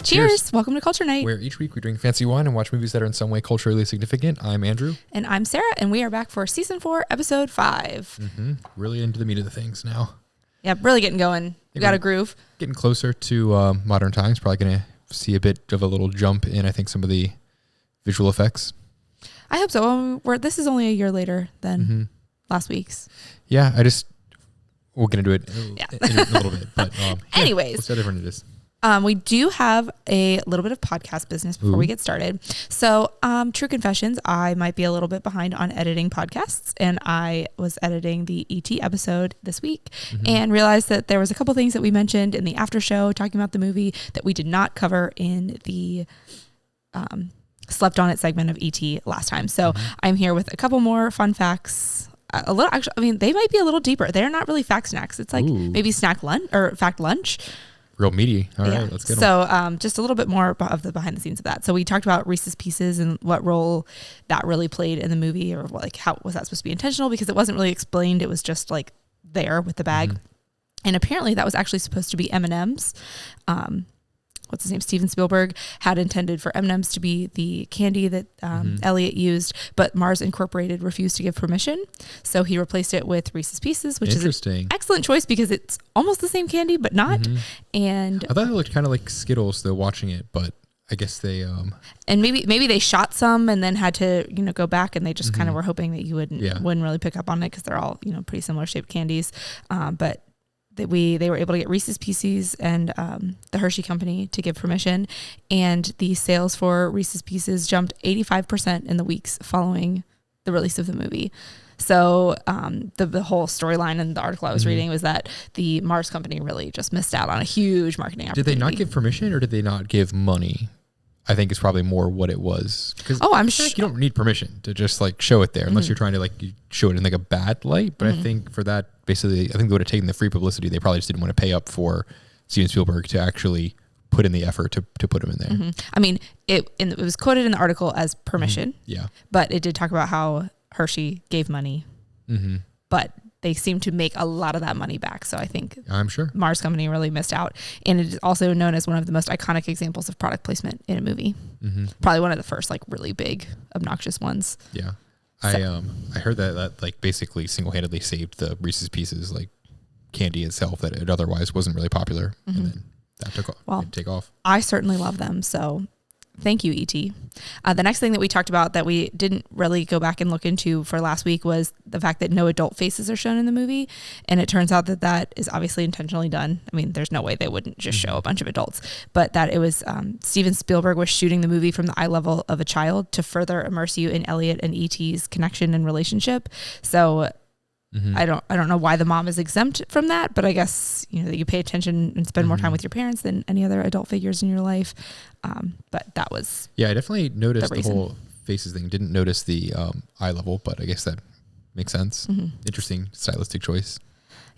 Cheers. Welcome to Culture Night, where each week we drink fancy wine and watch movies that are in some way culturally significant. I'm Andrew. And I'm Sarah, and we are back for Season 4, Episode 5. Really into the meat of the things now. Yeah, really getting going. We got a groove. Getting closer to modern times. Probably going to see a bit of a little jump in, I think, some of the visual effects. I hope so. This is only a year later than last week's. Yeah, we'll get into it in a little bit. But anyways, let's see how different it is. We do have a little bit of podcast business before we get started. So, true confessions, I might be a little bit behind on editing podcasts, and I was editing the ET episode this week and realized that there was a couple things that we mentioned in the after show talking about the movie that we did not cover in the Slept On It segment of ET last time. So I'm here with a couple more fun facts. A little, actually, I mean, they might be a little deeper. They're not really fact snacks. It's like maybe snack lunch or fact lunch. Real meaty. All right, let's get them. So just a little bit more of the behind the scenes of that. So we talked about Reese's Pieces and what role that really played in the movie, or how was that supposed to be intentional, because it wasn't really explained. It was just like there with the bag. And apparently that was actually supposed to be M&M's. What's his name? Steven Spielberg had intended for M&M's to be the candy that Elliot used, but Mars Incorporated refused to give permission. So he replaced it with Reese's Pieces, which is an excellent choice because it's almost the same candy, but not. And I thought it looked kind of like Skittles though watching it, but I guess they and maybe they shot some and then had to go back, and they just kind of were hoping that you wouldn't really pick up on it because they're all pretty similar shaped candies, but that they were able to get Reese's Pieces and the Hershey Company to give permission, and the sales for Reese's Pieces jumped 85% in the weeks following the release of the movie. So the whole storyline in the article I was reading was that the Mars Company really just missed out on a huge marketing opportunity. Did they not give permission, or did they not give money? I think it's probably more what it was. I'm sure you don't need permission to just like show it there unless you're trying to you show it in like a bad light. But I think for that, basically, I think they would have taken the free publicity. They probably just didn't want to pay up for Steven Spielberg to actually put in the effort to put him in there. I mean, it was quoted in the article as permission. Yeah. But it did talk about how Hershey gave money. But they seem to make a lot of that money back. So I think I'm sure Mars Company really missed out. And it is also known as one of the most iconic examples of product placement in a movie. Probably one of the first really big, obnoxious ones. Yeah. So. I heard that basically single-handedly saved the Reese's Pieces candy itself, that it otherwise wasn't really popular. And then that took take off. I certainly love them. So thank you, E.T. The next thing that we talked about that we didn't really go back and look into for last week was the fact that no adult faces are shown in the movie. And it turns out that is obviously intentionally done. I mean, there's no way they wouldn't just show a bunch of adults, but that it was Steven Spielberg was shooting the movie from the eye level of a child to further immerse you in Elliot and E.T.'s connection and relationship. So I don't know why the mom is exempt from that, but I guess that you pay attention and spend more time with your parents than any other adult figures in your life. But that was I definitely noticed the whole faces thing. Didn't notice the eye level, but I guess that makes sense. Interesting stylistic choice.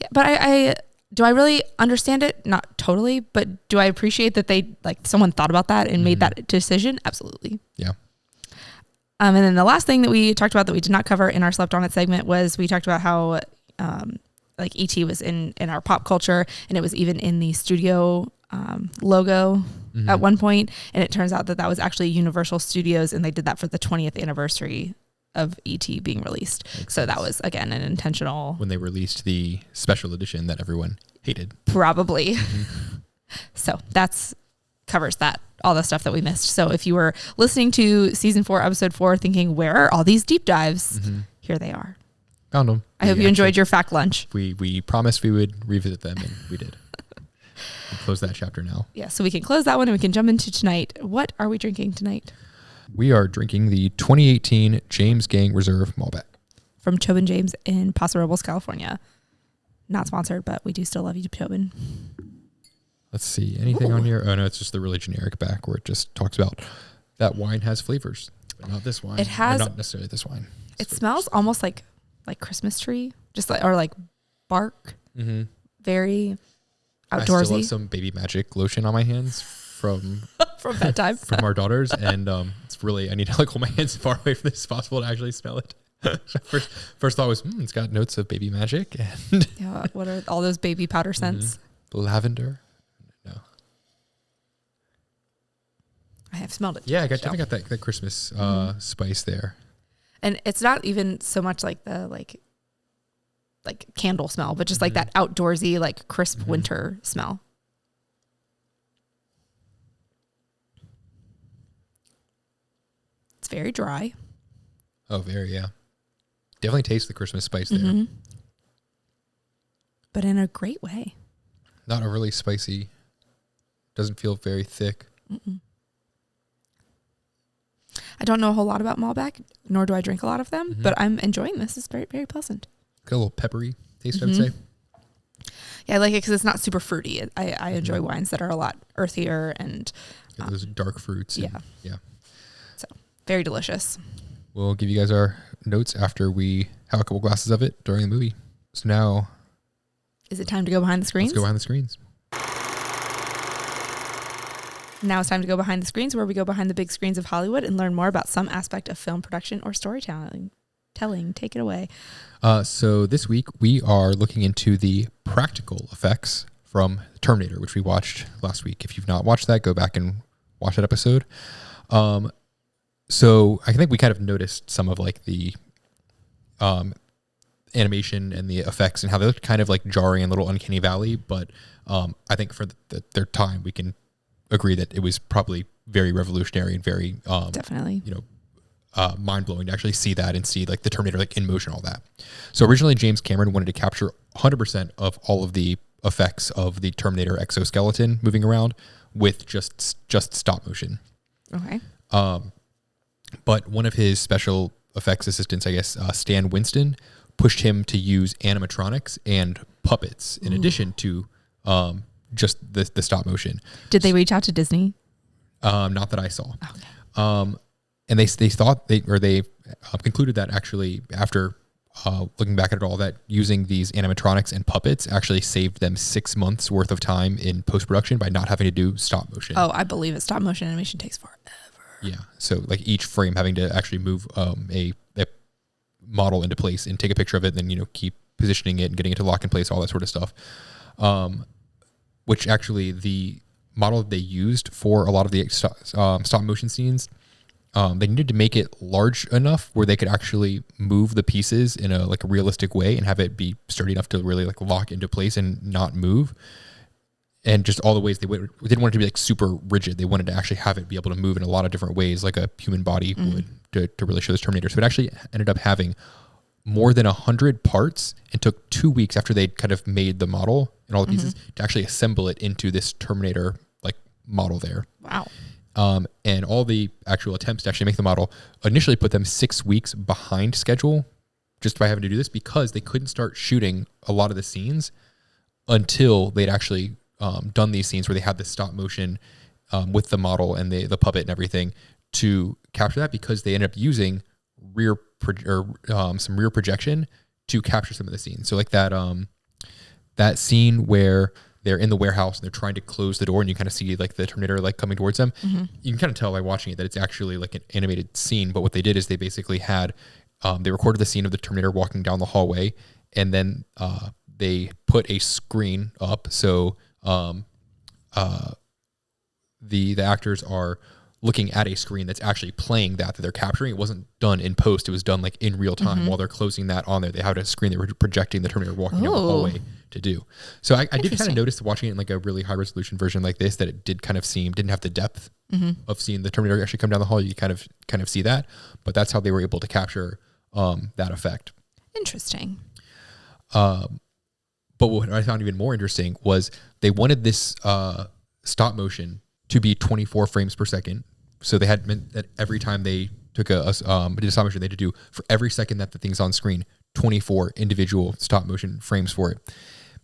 Yeah, but do I really understand it? Not totally, but do I appreciate that they someone thought about that and made that decision? Absolutely. Yeah. And then the last thing that we talked about that we did not cover in our Slept On It segment was we talked about how E.T. was in our pop culture, and it was even in the studio logo at one point. And it turns out that was actually Universal Studios, and they did that for the 20th anniversary of E.T. being released. Makes sense. That was, again, an intentional... When they released the special edition that everyone hated. Probably. So covers that. All the stuff that we missed. So if you were listening to season 4, episode 4, thinking, where are all these deep dives? Here they are. Found them. I hope you enjoyed your fact lunch. We promised we would revisit them, and we did. We'll close that chapter now. Yeah, so we can close that one and we can jump into tonight. What are we drinking tonight? We are drinking the 2018 James Gang Reserve Malbec. From Tobin James in Paso Robles, California. Not sponsored, but we do still love you, Tobin. Let's see. Anything on here? Oh, no, it's just the really generic back where it just talks about that wine has flavors, but not this wine. It has... not necessarily this wine. It smells almost like Christmas tree, or bark. Very outdoorsy. I still have some Baby Magic lotion on my hands from bedtime from our daughters, and it's really, I need to hold my hands as far away from this as possible to actually smell it. First thought was, it's got notes of Baby Magic, and what are all those baby powder scents? Lavender. No. I've smelled it. Yeah, I definitely got that Christmas spice there. And it's not even so much like the like candle smell, but just like that outdoorsy, like crisp winter smell. It's very dry. Oh, very, yeah. Definitely taste the Christmas spice there. But in a great way. Not overly spicy. Doesn't feel very thick. I don't know a whole lot about Malbec, nor do I drink a lot of them, but I'm enjoying this. It's very, very pleasant. Got a little peppery taste, I would say. Yeah, I like it because it's not super fruity. I enjoy wines that are a lot earthier and... those dark fruits. Yeah. Yeah. So, very delicious. We'll give you guys our notes after we have a couple glasses of it during the movie. So now... Is it time to go behind the screens? Let's go behind the screens. Now it's time to go behind the screens, where we go behind the big screens of Hollywood and learn more about some aspect of film production or storytelling. Take it away. So this week we are looking into the practical effects from Terminator, which we watched last week. If you've not watched that, go back and watch that episode. So I think we kind of noticed some of like the animation and the effects and how they looked kind of like jarring and little uncanny valley. But I think for their time, we can agree that it was probably very revolutionary and very definitely, mind blowing to actually see that and see like the Terminator like in motion, all that. So originally James Cameron wanted to capture 100% of all of the effects of the Terminator exoskeleton moving around with just stop motion. Okay. But one of his special effects assistants, I guess, Stan Winston, pushed him to use animatronics and puppets in addition to just the stop motion. Did they reach out to Disney? Not that I saw. Okay. And they thought they concluded that actually after looking back at it all, that using these animatronics and puppets actually saved them 6 months worth of time in post-production by not having to do stop motion. Oh, I believe it. Stop motion animation takes forever. Yeah. So like each frame having to actually move a model into place and take a picture of it, and then, keep positioning it and getting it to lock in place, all that sort of stuff. Which actually the model that they used for a lot of the stop motion scenes, they needed to make it large enough where they could actually move the pieces in a realistic way and have it be sturdy enough to really lock into place and not move. And just all the ways they didn't want it to be super rigid. They wanted to actually have it be able to move in a lot of different ways, like a human body would, to really show this Terminator. So it actually ended up having more than 100 parts, and took 2 weeks after they'd kind of made the model and all the pieces to actually assemble it into this Terminator model there. Wow. And all the actual attempts to actually make the model initially put them 6 weeks behind schedule just by having to do this, because they couldn't start shooting a lot of the scenes until they'd actually done these scenes where they had the stop motion with the model and the puppet and everything to capture that, because they ended up using some rear projection to capture some of the scenes. So like that scene where they're in the warehouse and they're trying to close the door and you kind of see the Terminator coming towards them. You can kind of tell by watching it that it's actually an animated scene. But what they did is they basically had, they recorded the scene of the Terminator walking down the hallway, and then they put a screen up. So the actors are looking at a screen that's actually playing that they're capturing. It wasn't done in post. It was done in real time while they're closing that on there. They had a screen they were projecting the Terminator walking down the hallway to do. So I did kind of notice watching it in a really high resolution version like this, that it did kind of didn't have the depth of seeing the Terminator actually come down the hall. You kind of see that, but that's how they were able to capture that effect. Interesting. But what I found even more interesting was they wanted this stop motion to be 24 frames per second. So they had meant that every time they took a stop motion, they had to do, for every second that the thing's on screen, 24 individual stop motion frames for it.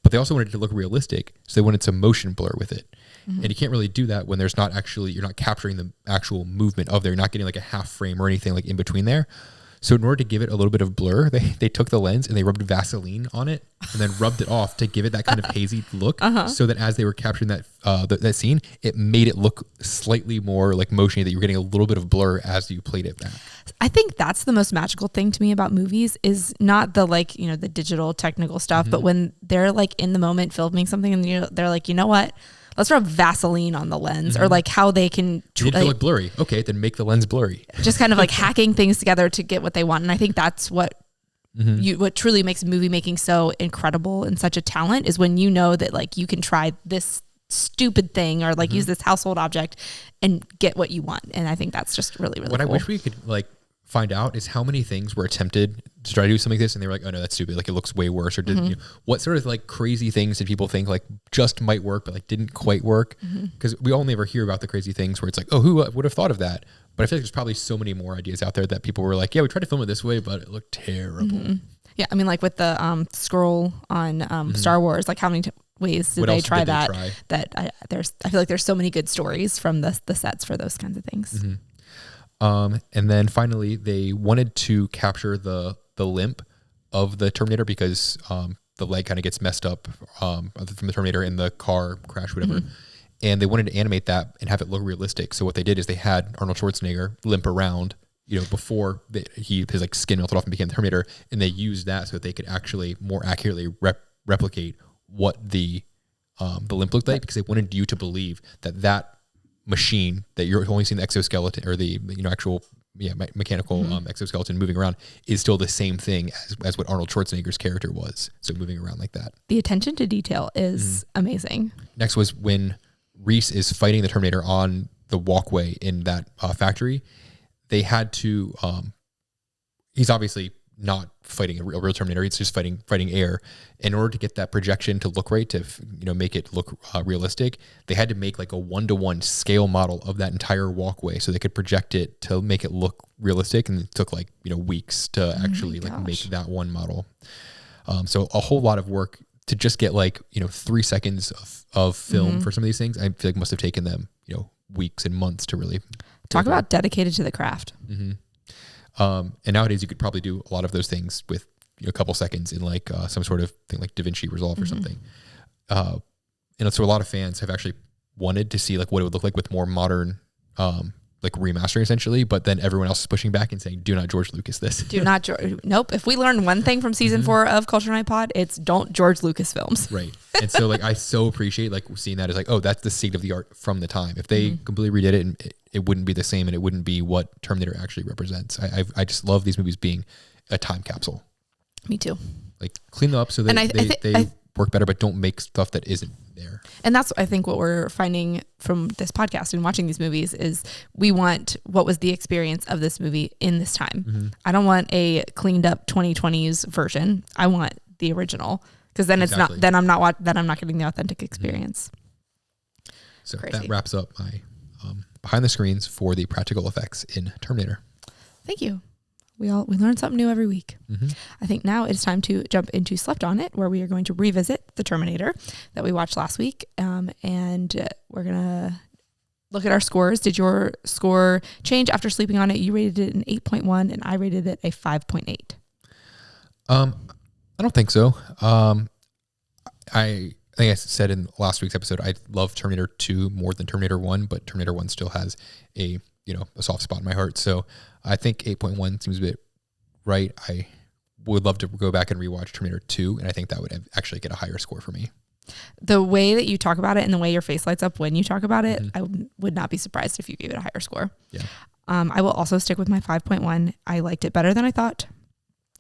But they also wanted it to look realistic, so they wanted some motion blur with it. And you can't really do that when there's not actually, you're not capturing the actual movement of there. You're not getting a half frame or anything in between there. So in order to give it a little bit of blur, they took the lens and they rubbed Vaseline on it and then rubbed it off to give it that kind of hazy look, so that as they were capturing that scene, it made it look slightly more motiony, that you're getting a little bit of blur as you played it back. I think that's the most magical thing to me about movies, is not the the digital technical stuff, but when they're in the moment filming something and they're you know what? let's rub Vaseline on the lens, or like how they can You need it to look blurry. Okay, then make the lens blurry. Just kind of like hacking things together to get what they want. And I think that's what what truly makes movie making so incredible and such a talent, is when you know that like you can try this stupid thing or like use this household object and get what you want. And I think that's just really, really what cool. I wish we could like find out is how many things were attempted to try to do something like this and they were like, oh no, that's stupid, like it looks way worse, or did you know, what sort of like crazy things did people think like just might work but like didn't quite work? Because we only ever hear about the crazy things where it's like, oh, who would have thought of that? But I feel like there's probably so many more ideas out there that people were like, yeah, we tried to film it this way but it looked terrible. Yeah, I mean, like with the scroll on Star Wars, like how many ways did they try that? I feel like there's so many good stories from the sets for those kinds of things. And then finally, they wanted to capture the limp of the Terminator because the leg kind of gets messed up from the Terminator in the car crash, whatever. And they wanted to animate that and have it look realistic. So what they did is they had Arnold Schwarzenegger limp around, you know, before his like skin melted off and became the Terminator, and they used that so that they could actually more accurately replicate what the limp looked like, because they wanted you to believe that machine that you're only seeing the exoskeleton or the actual mechanical exoskeleton moving around is still the same thing as what Arnold Schwarzenegger's character was. So moving around like that. The attention to detail is amazing. Next was when Reese is fighting the Terminator on the walkway in that factory. They had to, he's obviously not fighting a real Terminator. He's just fighting air. In order to get that projection to look right, to make it look realistic, they had to make like a 1-to-1 scale model of that entire walkway so they could project it to make it look realistic. And it took like weeks to actually like make that one model. So a whole lot of work to just get like 3 seconds of film for some of these things. I feel like must have taken them weeks and months to really talk about dedicated to the craft. And nowadays you could probably do a lot of those things with a couple seconds in like some sort of thing like DaVinci Resolve or something. And so a lot of fans have actually wanted to see like what it would look like with more modern like remastering essentially, but then everyone else is pushing back and saying, do not George Lucas this. Nope. If we learned one thing from season 4 of Culture Night Pod, it's don't George Lucas films. Right. And so like I so appreciate like seeing that as like, oh, that's the state of the art from the time. If they completely redid it, and it wouldn't be the same, and it wouldn't be what Terminator actually represents. I just love these movies being a time capsule. Me too. Like clean them up so that they work better, but don't make stuff that isn't there. And that's, I think, what we're finding from this podcast and watching these movies is we want what was the experience of this movie in this time. I don't want a cleaned up 2020s version. I want the original, because then it's not, then I'm not getting the authentic experience. So crazy. That wraps up my behind the screens for the practical effects in Terminator. Thank you. We learn something new every week. I think now it's time to jump into Slept On It, where we are going to revisit the Terminator that we watched last week. And we're going to look at our scores. Did your score change after sleeping on it? You rated it an 8.1 and I rated it a 5.8. I don't think so. I think I said in last week's episode, I love Terminator 2 more than Terminator 1, but Terminator 1 still has a soft spot in my heart. So I think 8.1 seems a bit right. I would love to go back and rewatch Terminator 2, and I think that would actually get a higher score for me. The way that you talk about it and the way your face lights up when you talk about it, I would not be surprised if you gave it a higher score. Yeah. I will also stick with my 5.1. I liked it better than I thought.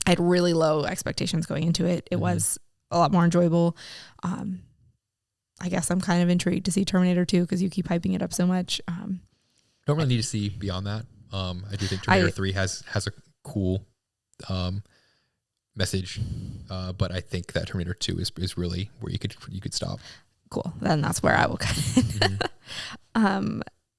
I had really low expectations going into it. It was a lot more enjoyable. I guess I'm kind of intrigued to see Terminator 2 because you keep hyping it up so much. Don't really need to see beyond that. I do think Terminator 3 has a cool message, but I think that Terminator 2 is really where you could stop. Cool. Then that's where I will cut it.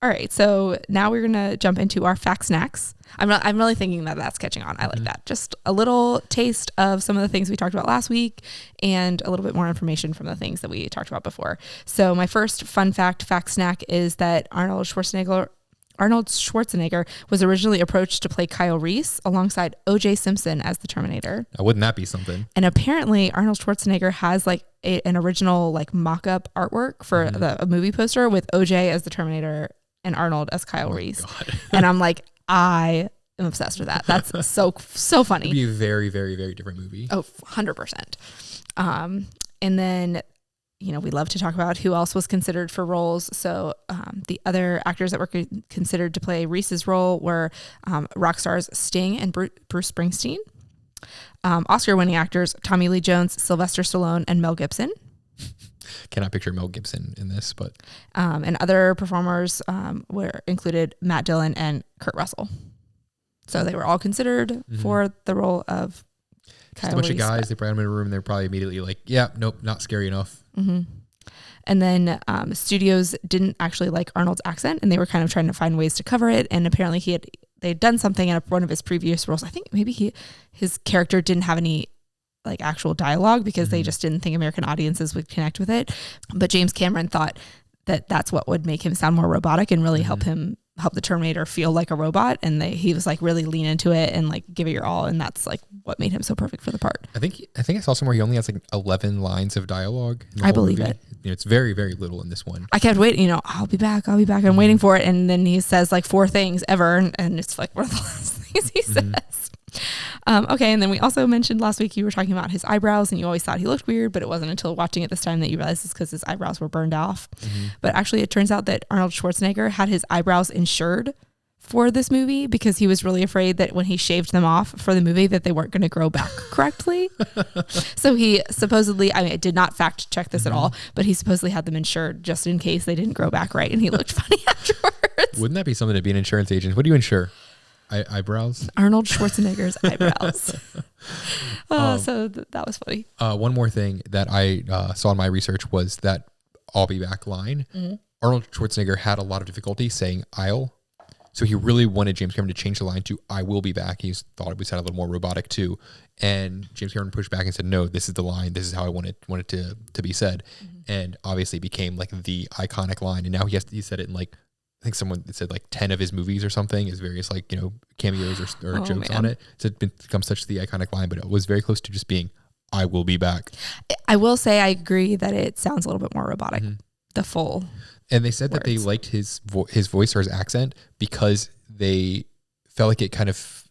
All right. So now we're gonna jump into our fact snacks. I'm really thinking that that's catching on. I like that. Just a little taste of some of the things we talked about last week, and a little bit more information from the things that we talked about before. So my first fun fact snack is that Arnold Schwarzenegger was originally approached to play Kyle Reese alongside O.J. Simpson as the Terminator. Wouldn't that be something? And apparently Arnold Schwarzenegger has like an original like mock-up artwork for a movie poster with O.J. as the Terminator and Arnold as Kyle Reese. God. And I'm like, I am obsessed with that. That's so funny. It'd be a very, very, very different movie. Oh, 100%. And then we love to talk about who else was considered for roles. So the other actors that were considered to play Reese's role were rock stars Sting and Bruce Springsteen. Oscar-winning actors Tommy Lee Jones, Sylvester Stallone, and Mel Gibson. Cannot picture Mel Gibson in this, but and other performers were included Matt Dillon and Kurt Russell. So they were all considered for the role of just a bunch of guys. They brought them in a room and they're probably immediately like, yeah, nope, not scary enough. Mm-hmm. And then studios didn't actually like Arnold's accent, and they were kind of trying to find ways to cover it. And apparently they'd done something in one of his previous roles. I think maybe his character didn't have any like actual dialogue because they just didn't think American audiences would connect with it. But James Cameron thought that that's what would make him sound more robotic and really help the Terminator feel like a robot. And he was like really lean into it and like give it your all. And that's like what made him so perfect for the part. I think I saw somewhere he only has like 11 lines of dialogue. I believe it. It's very, very little in this one. I kept waiting, I'll be back. I'm waiting for it. And then he says like 4 things ever. And it's like one of the last things he says. Okay. And then we also mentioned last week, you were talking about his eyebrows and you always thought he looked weird, but it wasn't until watching it this time that you realized it's because his eyebrows were burned off. But actually it turns out that Arnold Schwarzenegger had his eyebrows insured for this movie because he was really afraid that when he shaved them off for the movie that they weren't going to grow back correctly. So he supposedly, I did not fact check this at all, but he supposedly had them insured just in case they didn't grow back right. And he looked funny afterwards. Wouldn't that be something to be an insurance agent? What do you insure? Eyebrows? Arnold Schwarzenegger's eyebrows. So that was funny. One more thing that I saw in my research was that I'll be back line. Arnold Schwarzenegger had a lot of difficulty saying I'll. So he really wanted James Cameron to change the line to I will be back. He thought it would sound a little more robotic too. And James Cameron pushed back and said, no, this is the line. This is how I want it to be said. And obviously became like the iconic line. And now he said it in like, I think someone said like 10 of his movies or something, is various like, cameos or jokes on it. So it's become such the iconic line, but it was very close to just being, I will be back. I will say I agree that it sounds a little bit more robotic, the full. And they said words. that they liked his voice or his accent because they felt like it kind of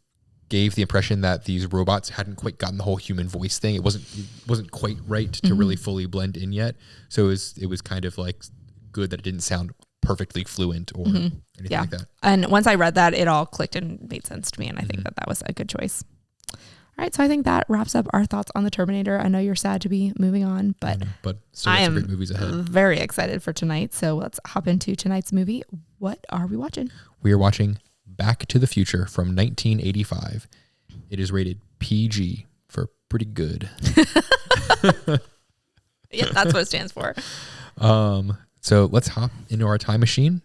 gave the impression that these robots hadn't quite gotten the whole human voice thing. It wasn't quite right to really fully blend in yet. So it was kind of like good that it didn't sound perfectly fluent or anything like that. And once I read that, it all clicked and made sense to me. And I think that was a good choice. All right. So I think that wraps up our thoughts on the Terminator. I know you're sad to be moving on, but still got some great movies ahead. Very excited for tonight. So let's hop into tonight's movie. What are we watching? We are watching Back to the Future from 1985. It is rated PG for pretty good. Yeah, that's what it stands for. So let's hop into our time machine.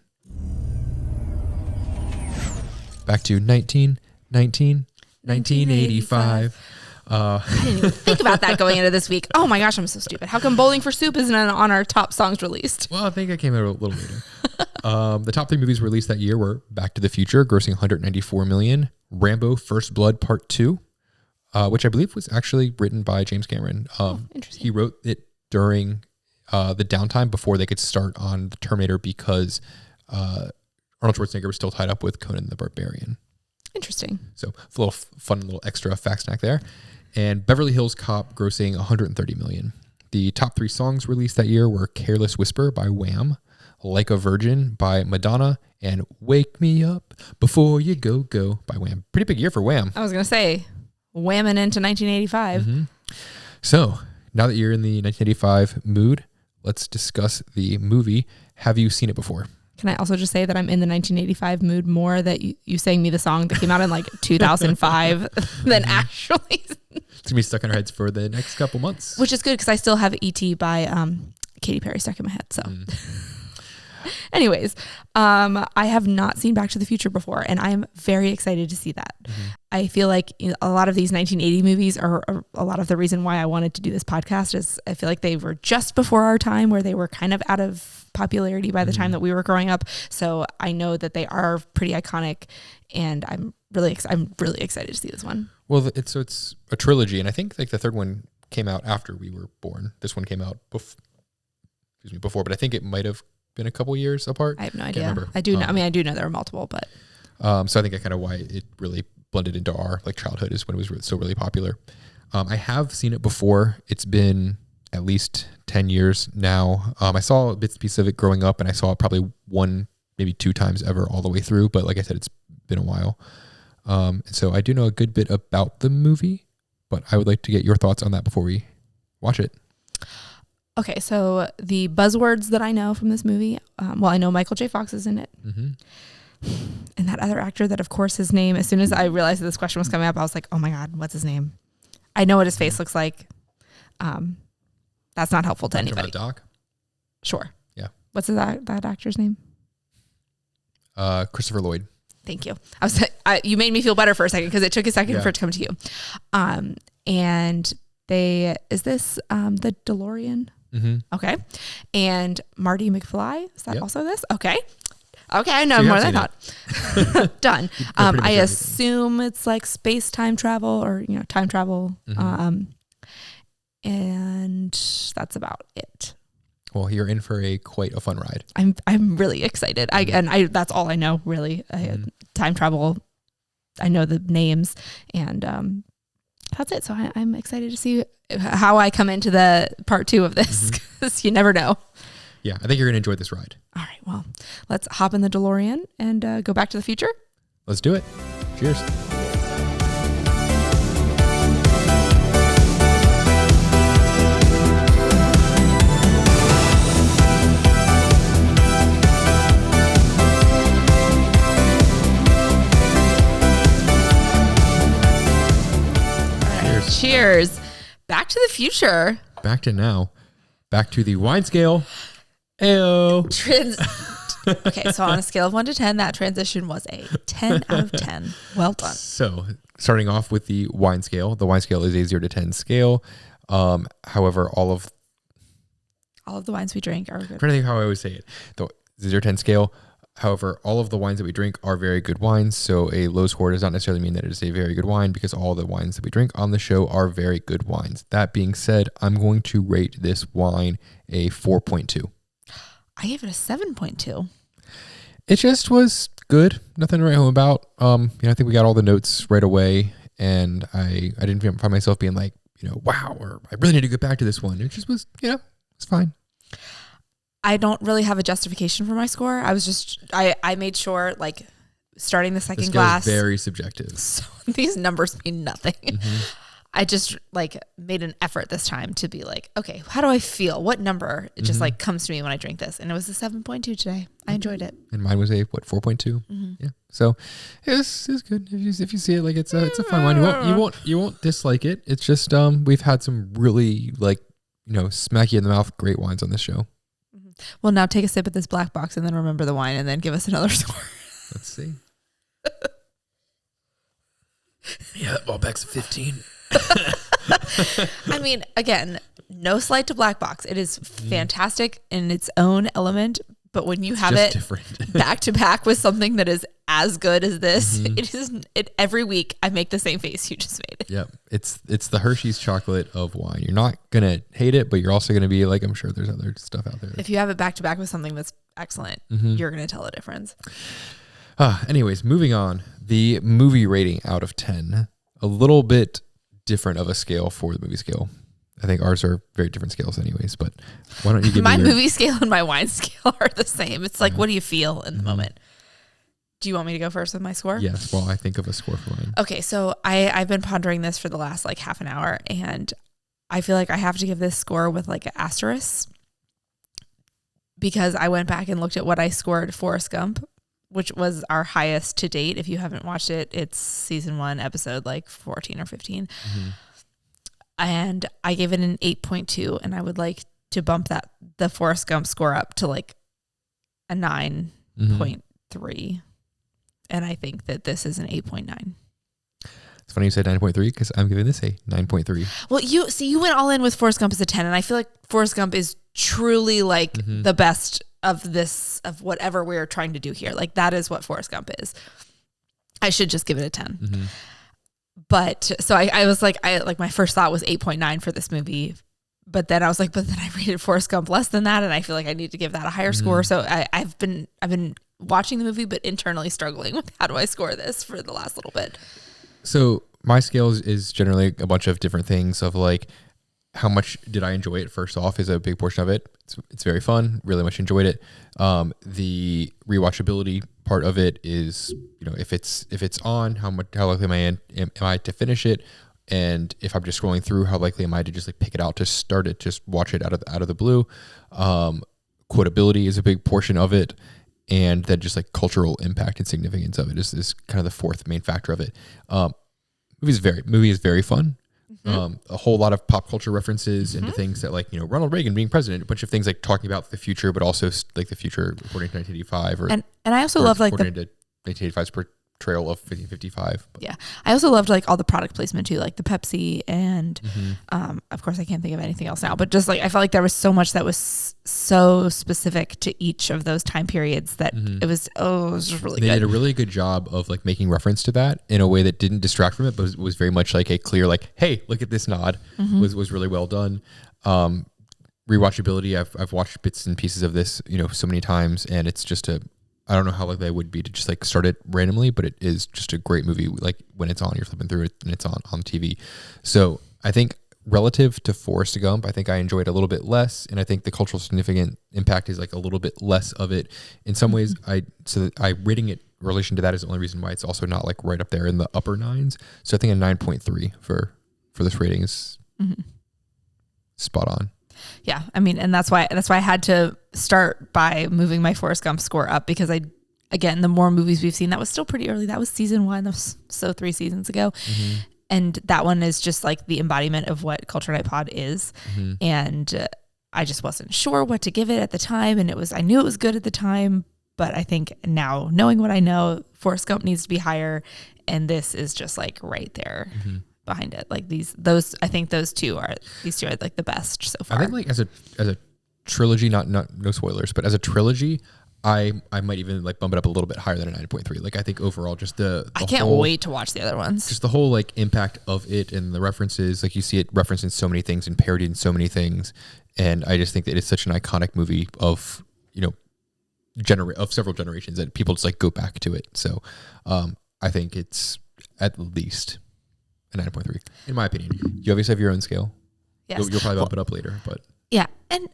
Back to 1985. I didn't even think about that going into this week. Oh my gosh, I'm so stupid. How come Bowling for Soup isn't on our top songs released? Well, I think I came out a little later. The top 3 movies released that year were Back to the Future, grossing $194 million, Rambo: First Blood Part 2, which I believe was actually written by James Cameron. Interesting. He wrote it during the downtime before they could start on the Terminator because Arnold Schwarzenegger was still tied up with Conan the Barbarian. Interesting. So a little fun little extra fact snack there. And Beverly Hills Cop grossing $130 million. The top 3 songs released that year were Careless Whisper by Wham, Like a Virgin by Madonna, and Wake Me Up Before You Go Go by Wham. Pretty big year for Wham. I was going to say, whamming into 1985. So now that you're in the 1985 mood, let's discuss the movie. Have you seen it before? Can I also just say that I'm in the 1985 mood more that you sang me the song that came out in like 2005 than actually. It's going to be stuck in our heads for the next couple months. Which is good because I still have E.T. by Katy Perry stuck in my head. So anyways, I have not seen Back to the Future before and I am very excited to see that. I feel like a lot of these 1980 movies are a lot of the reason why I wanted to do this podcast is I feel like they were just before our time where they were kind of out of popularity by the time that we were growing up. So I know that they are pretty iconic and I'm really excited to see this one. Well, it's a trilogy and I think like the third one came out after we were born. This one came out before, but I think it might have been a couple years apart. I have no idea. I do know. I do know there are multiple, but so I think that's kind of why it really blended into our like childhood is when it was so really popular. I have seen it before. It's been at least 10 years now. I saw bits and pieces of it growing up, and I saw it probably one, maybe two times ever all the way through. But like I said, it's been a while. So I do know a good bit about the movie, but I would like to get your thoughts on that before we watch it. Okay, so the buzzwords that I know from this movie, I know Michael J. Fox is in it. Mm-hmm. And that other actor that, of course, his name, as soon as I realized that this question was coming up, I was like, oh my God, what's his name? I know what his face looks like. That's not helpful to anybody. Doc? Sure. Yeah. What's that actor's name? Christopher Lloyd. Thank you. You made me feel better for a second because it took a second for it to come to you. And is this the DeLorean? Mm-hmm. Okay. And Marty McFly, is that also this? Okay. I know so more than I thought. Done. I sure assume it's like space-time travel or, time travel. Mm-hmm. And that's about it. Well, you're in for quite a fun ride. I'm really excited. That's all I know, really. Time travel. I know the names, and that's it. So I'm excited to see how I come into the part 2 of this, because you never know. Yeah, I think you're going to enjoy this ride. All right, well, let's hop in the DeLorean and go back to the future. Let's do it. Cheers. Cheers. Back to the future. Back to now. Back to the wine scale. Ayo. Okay, so on a scale of 1 to 10, that transition was a 10 out of 10. Well done. So starting off with the wine scale is a 0 to 10 scale. However, all of the wines we drink are good. I'm trying to think how I always say it. The 0 to 10 scale. However, all of the wines that we drink are very good wines. So a low score does not necessarily mean that it is a very good wine, because all the wines that we drink on the show are very good wines. That being said, I'm going to rate this wine a 4.2. I gave it a 7.2. It just was good. Nothing to write home about. I think we got all the notes right away, and I didn't find myself being like, wow, or I really need to get back to this one. It just was, it's fine. I don't really have a justification for my score. I was just, I made sure, like, starting the second glass. Is very subjective. So these numbers mean nothing. Mm-hmm. I just, made an effort this time to be like, okay, how do I feel? What number? It just, comes to me when I drink this. And it was a 7.2 today. I enjoyed it. And mine was a, 4.2? Mm-hmm. Yeah. So it was good. If you see it, it's a fun wine. You won't dislike it. It's just, we've had some really, smack you in the mouth great wines on this show. Well, now take a sip at this black box and then remember the wine and then give us another score. Let's see. Yeah, Malbec's 15. I mean, again, no slight to black box. It is fantastic in its own element, but when you have it back to back with something that is as good as this, it every week I make the same face you just made. Yep. It's the Hershey's chocolate of wine. You're not going to hate it, but you're also going to be like, I'm sure there's other stuff out there. If you have it back to back with something that's excellent, you're going to tell the difference. Anyways, moving on. The movie rating out of 10, a little bit different of a scale for the movie scale. I think ours are very different scales anyways, but why don't you give my me movie scale and my wine scale are the same. It's like, what do you feel in the moment? Do you want me to go first with my score? Yes. Well, I think of a score for mine. Okay. So I've been pondering this for the last half an hour, and I feel like I have to give this score with an asterisk, because I went back and looked at what I scored Forrest Gump, which was our highest to date. If you haven't watched it, it's season 1, episode 14 or 15. And I gave it an 8.2, and I would like to bump the Forrest Gump score up to a 9.3. And I think that this is an 8.9. It's funny you said 9.3, because I'm giving this a 9.3. Well, you went all in with Forrest Gump as a 10, and I feel like Forrest Gump is truly the best of whatever we're trying to do here. That is what Forrest Gump is. I should just give it a 10. But so I was my first thought was 8.9 for this movie, but then I was but then I rated Forrest Gump less than that, and I feel like I need to give that a higher score. So I've been watching the movie, but internally struggling with how do I score this for the last little bit. So my scale is generally a bunch of different things of how much did I enjoy it? First off, is a big portion of it. It's very fun. Really much enjoyed it. The rewatchability part of it is, if it's on, how likely am I to finish it? And if I'm just scrolling through, how likely am I to just like pick it out to start it, just watch it out of the blue? Quotability is a big portion of it, and then just like cultural impact and significance of it is kind of the fourth main factor of it. Movie is very fun. A whole lot of pop culture references into things that, like, Ronald Reagan being president, a bunch of things like talking about the future, but also like the future according to 1985, and I also love like according to 1985's portrayal of 1555. Yeah, I also loved like all the product placement too, like the Pepsi and of course I can't think of anything else now, but just like I felt like there was so much that was so specific to each of those time periods that it was just really good. They did a really good job of like making reference to that in a way that didn't distract from it, but was very much like a clear like, hey, look at this nod. Was really well done. Rewatchability, I've watched bits and pieces of this so many times, and it's just I don't know how likely I would be to just like start it randomly, but it is just a great movie. Like when it's on, you're flipping through it and it's on TV. So I think relative to Forrest Gump, I think I enjoyed a little bit less, and I think the cultural significant impact is like a little bit less of it. In some ways, I rating it in relation to that is the only reason why it's also not like right up there in the upper nines. So I think a 9.3 for this rating is spot on. Yeah, I mean, and that's why I had to start by moving my Forrest Gump score up, because the more movies we've seen, that was still pretty early. That was season 1. That was so 3 seasons ago. And that one is just like the embodiment of what Culture Night Pod is. And I just wasn't sure what to give it at the time. And I knew it was good at the time, but I think now, knowing what I know, Forrest Gump needs to be higher. And this is just like right there behind it. Like I think these two are like the best so far. I think like as a trilogy, not no spoilers, but as a trilogy, I might even like bump it up a little bit higher than a 9.3. Like I think overall, just the I can't wait to watch the other ones. Just the whole like impact of it and the references, like you see it referenced in so many things and parodied in so many things, and I just think that it's such an iconic movie of of several generations that people just like go back to it. So I think it's at least a 9.3 in my opinion. You obviously have your own scale. Yes. You'll probably bump it up later, but yeah, and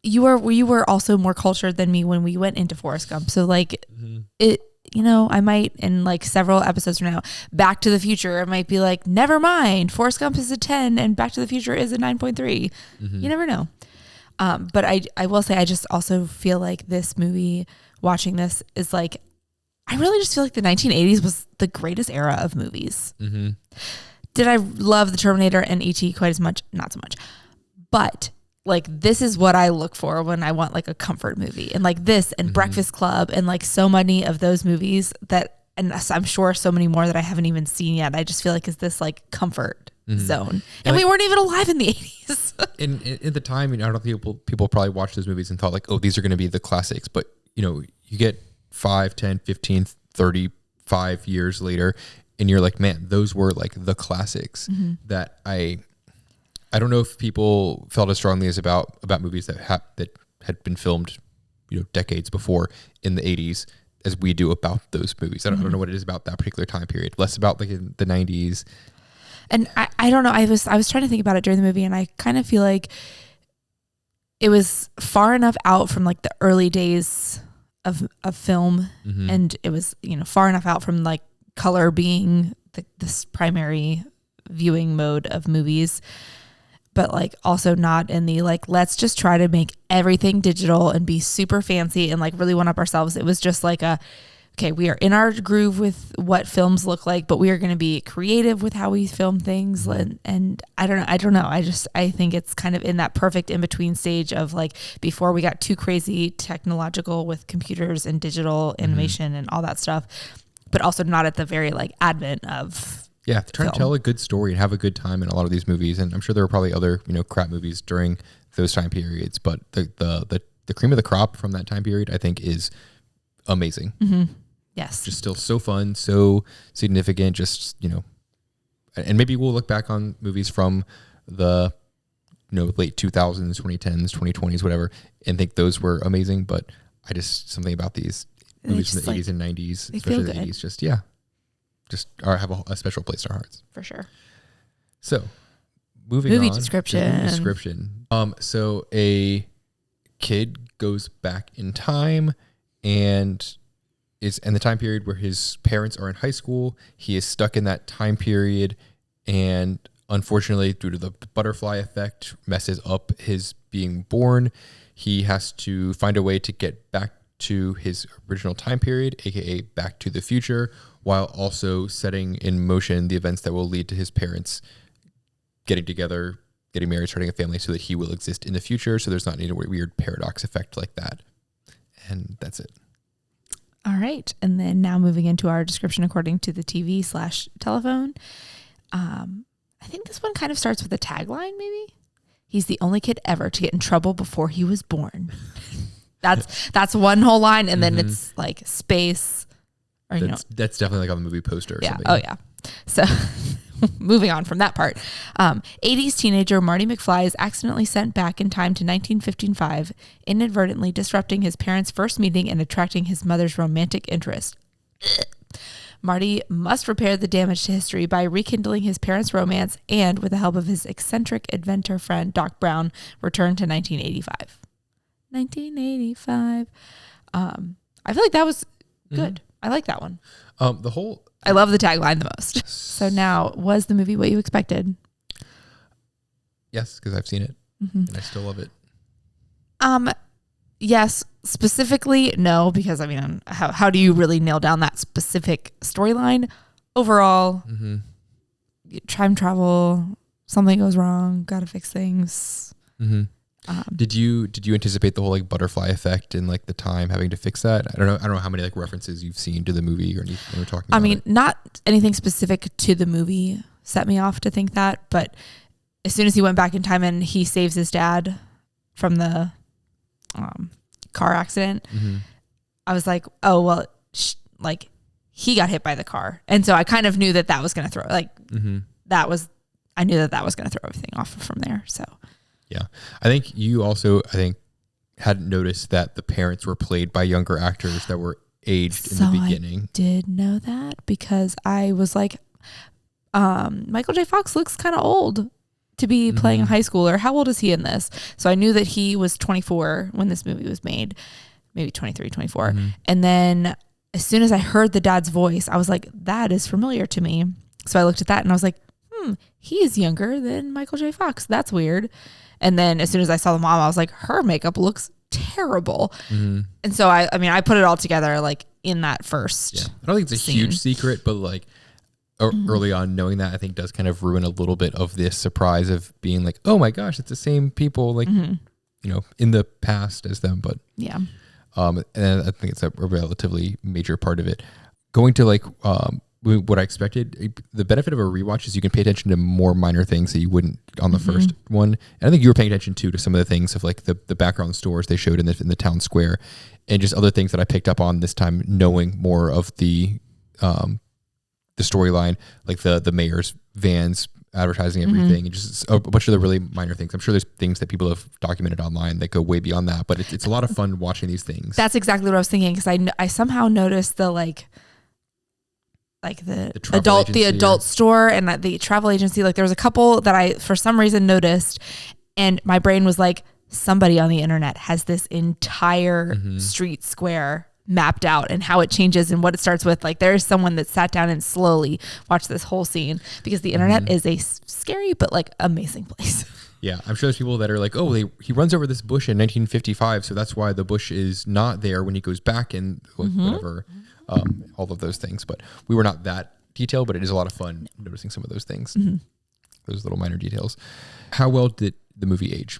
you were also more cultured than me when we went into Forrest Gump. So like it, I might in like several episodes from now, Back to the Future, it might be like, never mind, Forrest Gump is a 10 and Back to the Future is a 9.3. You never know. But I will say, I just also feel like this movie, watching this, is like, I really just feel like the 1980s was the greatest era of movies. Did I love the Terminator and E.T. quite as much? Not so much. But like, this is what I look for when I want like a comfort movie, and like this and Breakfast Club and like so many of those movies that, and I'm sure so many more that I haven't even seen yet. I just feel like is this like comfort zone, and we weren't even alive in the 80s. in the time, I don't think people probably watched those movies and thought like, oh, these are going to be the classics. But you get 5, 10, 15, 35 years later, and you're like, man, those were like the classics that I don't know if people felt as strongly as about movies that had been filmed, decades before in the 80s as we do about those movies. I don't know what it is about that particular time period. Less about like in the 90s. And I don't know. I was trying to think about it during the movie, and I kind of feel like it was far enough out from like the early days of film, and it was far enough out from like color being this primary viewing mode of movies, but like also not in the like, let's just try to make everything digital and be super fancy and like really one up ourselves. It was just like okay, we are in our groove with what films look like, but we are going to be creative with how we film things. And I don't know. I think it's kind of in that perfect in between stage of like, before we got too crazy technological with computers and digital animation and all that stuff, but also not at the very like advent of trying to tell a good story and have a good time in a lot of these movies. And I'm sure there were probably other crap movies during those time periods, but the cream of the crop from that time period, I think, is amazing. Yes, just still so fun, so significant. Just and maybe we'll look back on movies from the late 2000s, 2010s, 2020s, whatever, and think those were amazing. But I just, something about these movies from the 80s and 90s, especially the 80s, just have a special place in our hearts for sure. So moving movie on. description. So a kid goes back in time and is in the time period where his parents are in high school. He is stuck in that time period, and unfortunately, due to the butterfly effect, messes up his being born. He has to find a way to get back to his original time period, aka Back to the Future, while also setting in motion the events that will lead to his parents getting together, getting married, starting a family, so that he will exist in the future. So there's not any weird paradox effect like that. And that's it. All right. And then now moving into our description according to the TV/telephone. I think this one kind of starts with a tagline, maybe. He's the only kid ever to get in trouble before he was born. That's one whole line, and then it's like space. Or, that's definitely like on the movie poster or something. Oh, yeah. So moving on from that part. 80s teenager Marty McFly is accidentally sent back in time to 1955, inadvertently disrupting his parents' first meeting and attracting his mother's romantic interest. Marty must repair the damage to history by rekindling his parents' romance and, with the help of his eccentric inventor friend Doc Brown, return to 1985. 1985. I feel like that was good. I like that one. I love the tagline the most. So now, was the movie what you expected? Yes, because I've seen it and I still love it. Yes, specifically, no, because I mean, how do you really nail down that specific storyline? Overall, time travel, something goes wrong, gotta fix things. Did you anticipate the whole like butterfly effect and like the time having to fix that? I don't know how many like references you've seen to the movie or anything when we're talking about I mean, it. not anything specific to the movie set me off to think that, but as soon as he went back in time and he saves his dad from the car accident, I was like, oh, well, like he got hit by the car. And so I kind of knew that was going to throw, like I knew that was going to throw everything off from there. So. Yeah. I think you also, hadn't noticed that the parents were played by younger actors that were aged in the beginning. I did know that because I was like, Michael J. Fox looks kind of old to be playing a high schooler. How old is he in this? So I knew that he was 24 when this movie was made, maybe 23, 24. And then as soon as I heard the dad's voice, I was like, that is familiar to me. So I looked at that and I was like, he is younger than Michael J. Fox. That's weird. And then as soon as I saw the mom, I was like, her makeup looks terrible. And so I put it all together like in that first. Yeah. I don't think it's a huge secret, but like early on knowing that I think does kind of ruin a little bit of this surprise of being like, oh my gosh, it's the same people like, in the past as them. But yeah. And I think it's a relatively major part of it. Going to like, what I expected, the benefit of a rewatch is you can pay attention to more minor things that you wouldn't on the first one. And I think you were paying attention to some of the things of like the background stores they showed in the town square and just other things that I picked up on this time, knowing more of the storyline, like the mayor's vans advertising everything and just a bunch of the really minor things. I'm sure there's things that people have documented online that go way beyond that, but it's a lot of fun watching these things. That's exactly what I was thinking. Cause I somehow noticed the the adult store and the travel agency. Like there was a couple that I, for some reason, noticed, and my brain was like, somebody on the internet has this entire street square mapped out and how it changes and what it starts with. Like there is someone that sat down and slowly watched this whole scene because the internet is a scary but like amazing place. Yeah, I'm sure there's people that are like, oh, he runs over this bush in 1955, so that's why the bush is not there when he goes back and whatever. All of those things, but we were not that detailed, but it is a lot of fun noticing some of those things, those little minor details. How well did the movie age?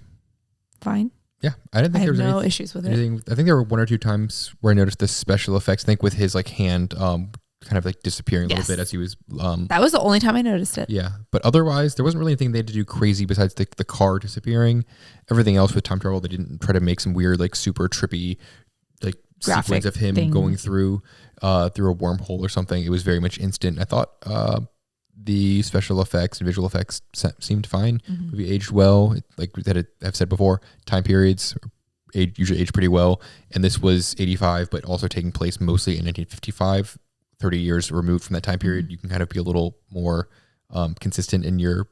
Fine. Yeah, I didn't think there was no issues with it. I think there were one or two times where I noticed the special effects. I think with his like hand, kind of like disappearing a little bit as he was. That was the only time I noticed it. Yeah, but otherwise there wasn't really anything they had to do crazy besides the car disappearing. Everything else with time travel, they didn't try to make some weird like super trippy like sequence of him going through a wormhole or something. It was very much instant. I thought the special effects and visual effects seemed fine. Movie aged well. Like I've said before, time periods usually age pretty well. And this was 85, but also taking place mostly in 1955, 30 years removed from that time period. You can kind of be a little more consistent in your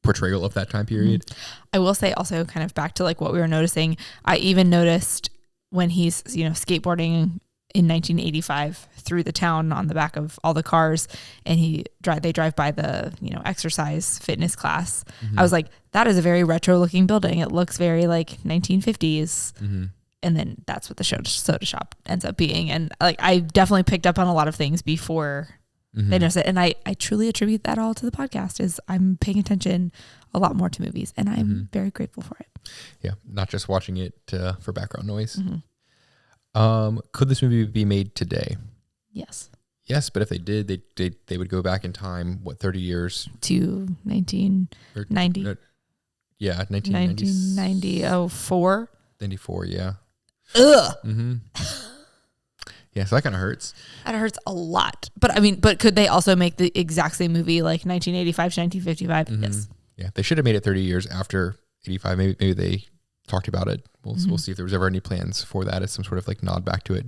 portrayal of that time period. I will say also kind of back to like what we were noticing. I even noticed when he's, skateboarding in 1985 through the town on the back of all the cars, and they drive by the, exercise fitness class. I was like, that is a very retro looking building. It looks very like 1950s. And then that's what the soda shop ends up being. And like, I definitely picked up on a lot of things before they noticed it. And I truly attribute that all to the podcast. Is I'm paying attention a lot more to movies, and I'm very grateful for it. Yeah. Not just watching it for background noise. Could this movie be made today? Yes. Yes, but if they did, they would go back in time, 30 years? To 1990. Yeah, 1990. 4. 94, yeah. Ugh. Yeah, so that kind of hurts. That hurts a lot. But could they also make the exact same movie like 1985 to 1955? Yes. Yeah, they should have made it 30 years after 85. Maybe they talked about it. We'll see if there was ever any plans for that as some sort of like nod back to it,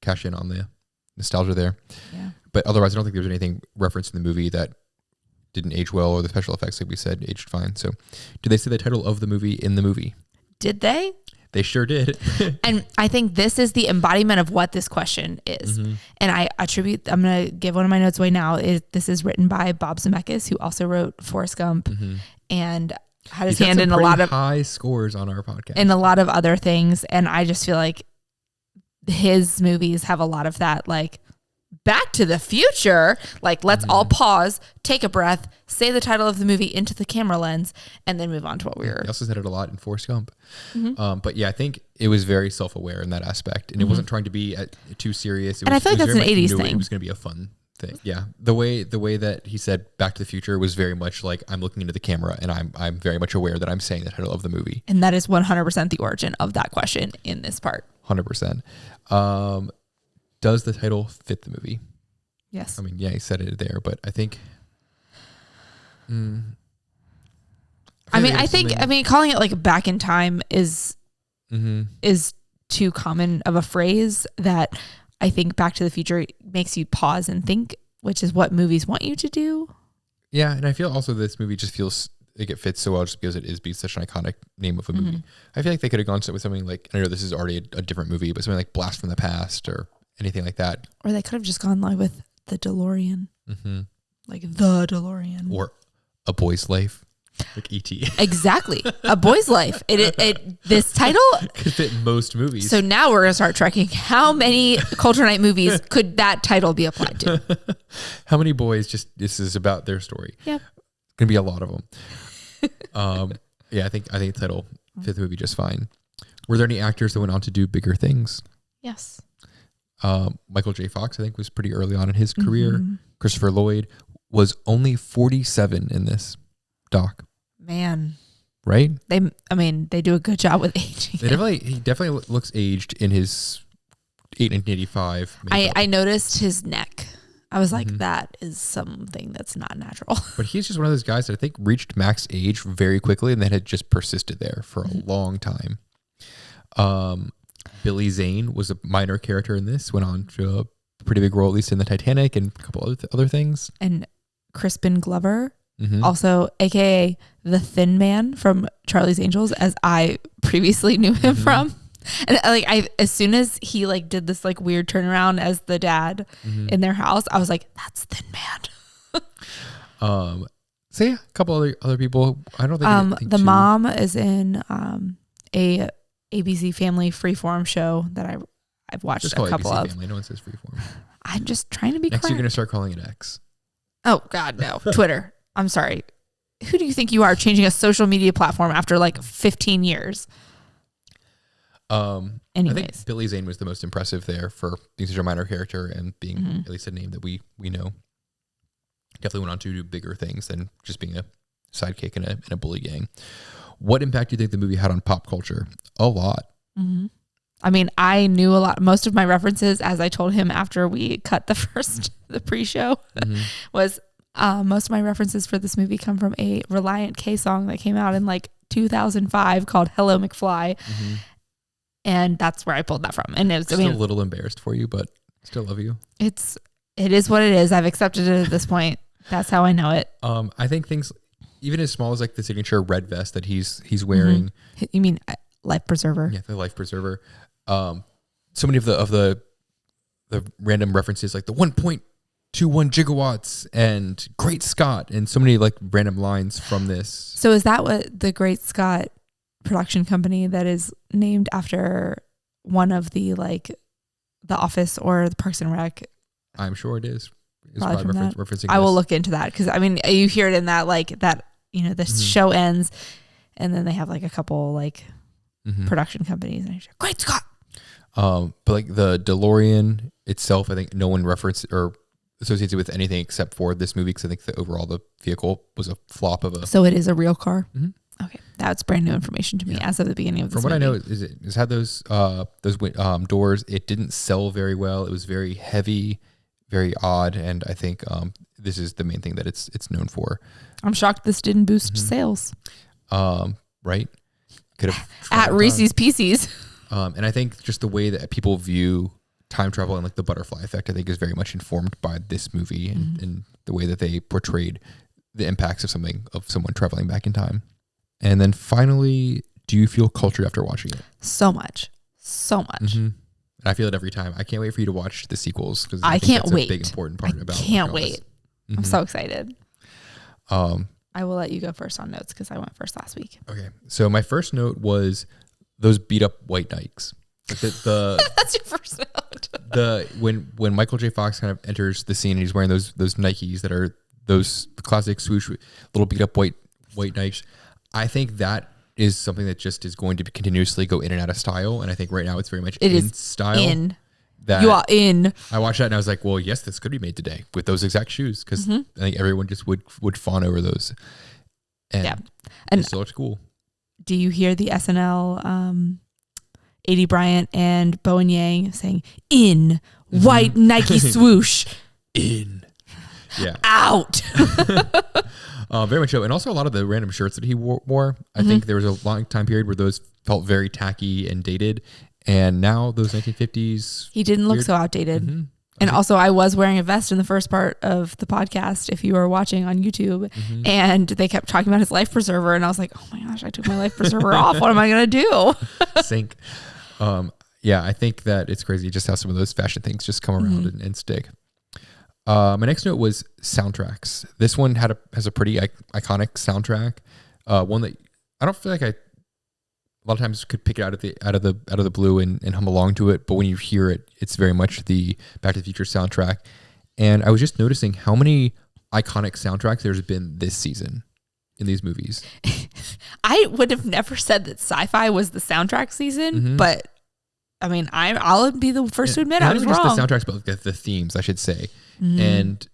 cash in on the nostalgia there. Yeah. But otherwise, I don't think there was anything referenced in the movie that didn't age well, or the special effects, like we said, aged fine. So did they say the title of the movie in the movie? Did they? They sure did. And I think this is the embodiment of what this question is. And I'm going to give one of my notes away now. This is written by Bob Zemeckis, who also wrote Forrest Gump and had his hand in a lot of high scores on our podcast and a lot of other things. And I just feel like his movies have a lot of that, like Back to the Future. Like, let's all pause, take a breath, say the title of the movie into the camera lens, and then move on to what we were. He also said it a lot in Forrest Gump. But yeah, I think it was very self-aware in that aspect, and it wasn't trying to be too serious. I feel like that's an 80s thing. It was going to be a fun thing. Yeah, the way that he said Back to the Future was very much like, I'm looking into the camera, and I'm very much aware that I'm saying the title of the movie. And that is 100% the origin of that question in this part. 100%. Does the title fit the movie? Yes. I mean, yeah, he said it there, but I think. I think calling it like back in time is too common of a phrase that I think Back to the Future makes you pause and think, which is what movies want you to do. Yeah, and I feel also this movie just feels like it fits so well just because it is such an iconic name of a movie. I feel like they could have gone with something like, I know this is already a different movie, but something like Blast from the Past or anything like that. Or they could have just gone like with The DeLorean. Like The DeLorean. Or A Boy's Life. Like E.T. Exactly. A Boy's Life. This title could fit most movies. So now we're going to start tracking how many Culture Night movies could that title be applied to. How many boys this is about their story. Yep. Going to be a lot of them. Yeah, I think the title fit the movie just fine. Were there any actors that went on to do bigger things? Yes. Michael J. Fox, I think, was pretty early on in his career. Christopher Lloyd was only 47 in this doc. Man. Right? They do a good job with aging. He definitely looks aged in his 1985 makeup. I noticed his neck. I was like, that is something that's not natural. But he's just one of those guys that I think reached max age very quickly and then had just persisted there for a long time. Billy Zane was a minor character in this, went on to a pretty big role, at least in the Titanic and a couple other things. And Crispin Glover, also AKA the Thin Man from Charlie's Angels, as I previously knew him from. And as soon as he like did this like weird turnaround as the dad in their house, I was like, that's Thin Man. So yeah, a couple other people. I don't think the mom is in a ABC Family Freeform show that I've watched just a couple ABC of. Family. No one says Freeform. I'm just trying to be Next, correct. you're going to start calling it X. Oh God, no. Twitter. I'm sorry. Who do you think you are, changing a social media platform after like 15 years? Anyways. I think Billy Zane was the most impressive there for being such a minor character and being at least a name that we know. Definitely went on to do bigger things than just being a sidekick in a bully gang. What impact do you think the movie had on pop culture? A lot. I mean, I knew a lot. Most of my references, as I told him after we cut the pre-show, was most of my references for this movie come from a Reliant K song that came out in like 2005 called Hello McFly. And that's where I pulled that from. And it was still a little embarrassed for you, but still love you. It is what it is. I've accepted it at this point. That's how I know it. I think things, even as small as like the signature red vest that he's wearing. You mean life preserver? Yeah, the life preserver. So many of the random references, like the 1.21 gigawatts and Great Scott, and so many like random lines from this. So is that what the Great Scott production company that is named after one of the like The Office or the Parks and Rec? I'm sure it is. It's probably referencing I will this. look into that, because I mean you hear it in that like that, you know, the show ends and then they have like a couple like production companies and Great Scott. But like the DeLorean itself, I think no one referenced or associates it with anything except for this movie, because I think the vehicle was a flop of a. So it is a real car. Okay, that's brand new information to me as of the beginning of this. From what movie. I know, it's had those doors. It didn't sell very well. It was very heavy, very odd, and I think this is the main thing that it's known for. I'm shocked this didn't boost sales. Right? Could have at Reese's Pieces. And I think just the way that people view time travel and like the butterfly effect, I think is very much informed by this movie and the way that they portrayed the impacts of someone traveling back in time. And then finally, do you feel cultured after watching it? So much. And I feel it every time. I can't wait for you to watch the sequels, because I can't wait. A big important part about. Can't wait. I'm so excited. I will let you go first on notes, because I went first last week. Okay, so my first note was those beat up white Nikes. Like that's your first note. When Michael J. Fox kind of enters the scene and he's wearing those Nikes that are those classic swoosh little beat up white Nikes. I think that is something that just is going to continuously go in and out of style, and I think right now it's very much in style. That you are in. I watched that and I was like, well, yes, this could be made today with those exact shoes, because I think everyone just would fawn over those. And it still looks cool. Do you hear the SNL A.D. Bryant and Bowen Yang saying "in white Nike swoosh"? In. Yeah. Out. Very much so. And also a lot of the random shirts that he wore. I think there was a long time period where those felt very tacky and dated. And now those 1950s. He didn't look so outdated. And also, I was wearing a vest in the first part of the podcast, if you were watching on YouTube, and they kept talking about his life preserver. And I was like, oh my gosh, I took my life preserver off. What am I going to do? Sink. Yeah, I think that it's crazy just how some of those fashion things just come around and stick. My next note was soundtracks. This one has a pretty iconic soundtrack. One that I don't feel like a lot of times could pick it out of the blue and hum along to it, but when you hear it, it's very much the Back to the Future soundtrack. And I was just noticing how many iconic soundtracks there's been this season in these movies. I would have never said that Sci-Fi was the soundtrack season, but I mean, I'll be the first to admit I was wrong. Not just the soundtracks, but like the themes, I should say. And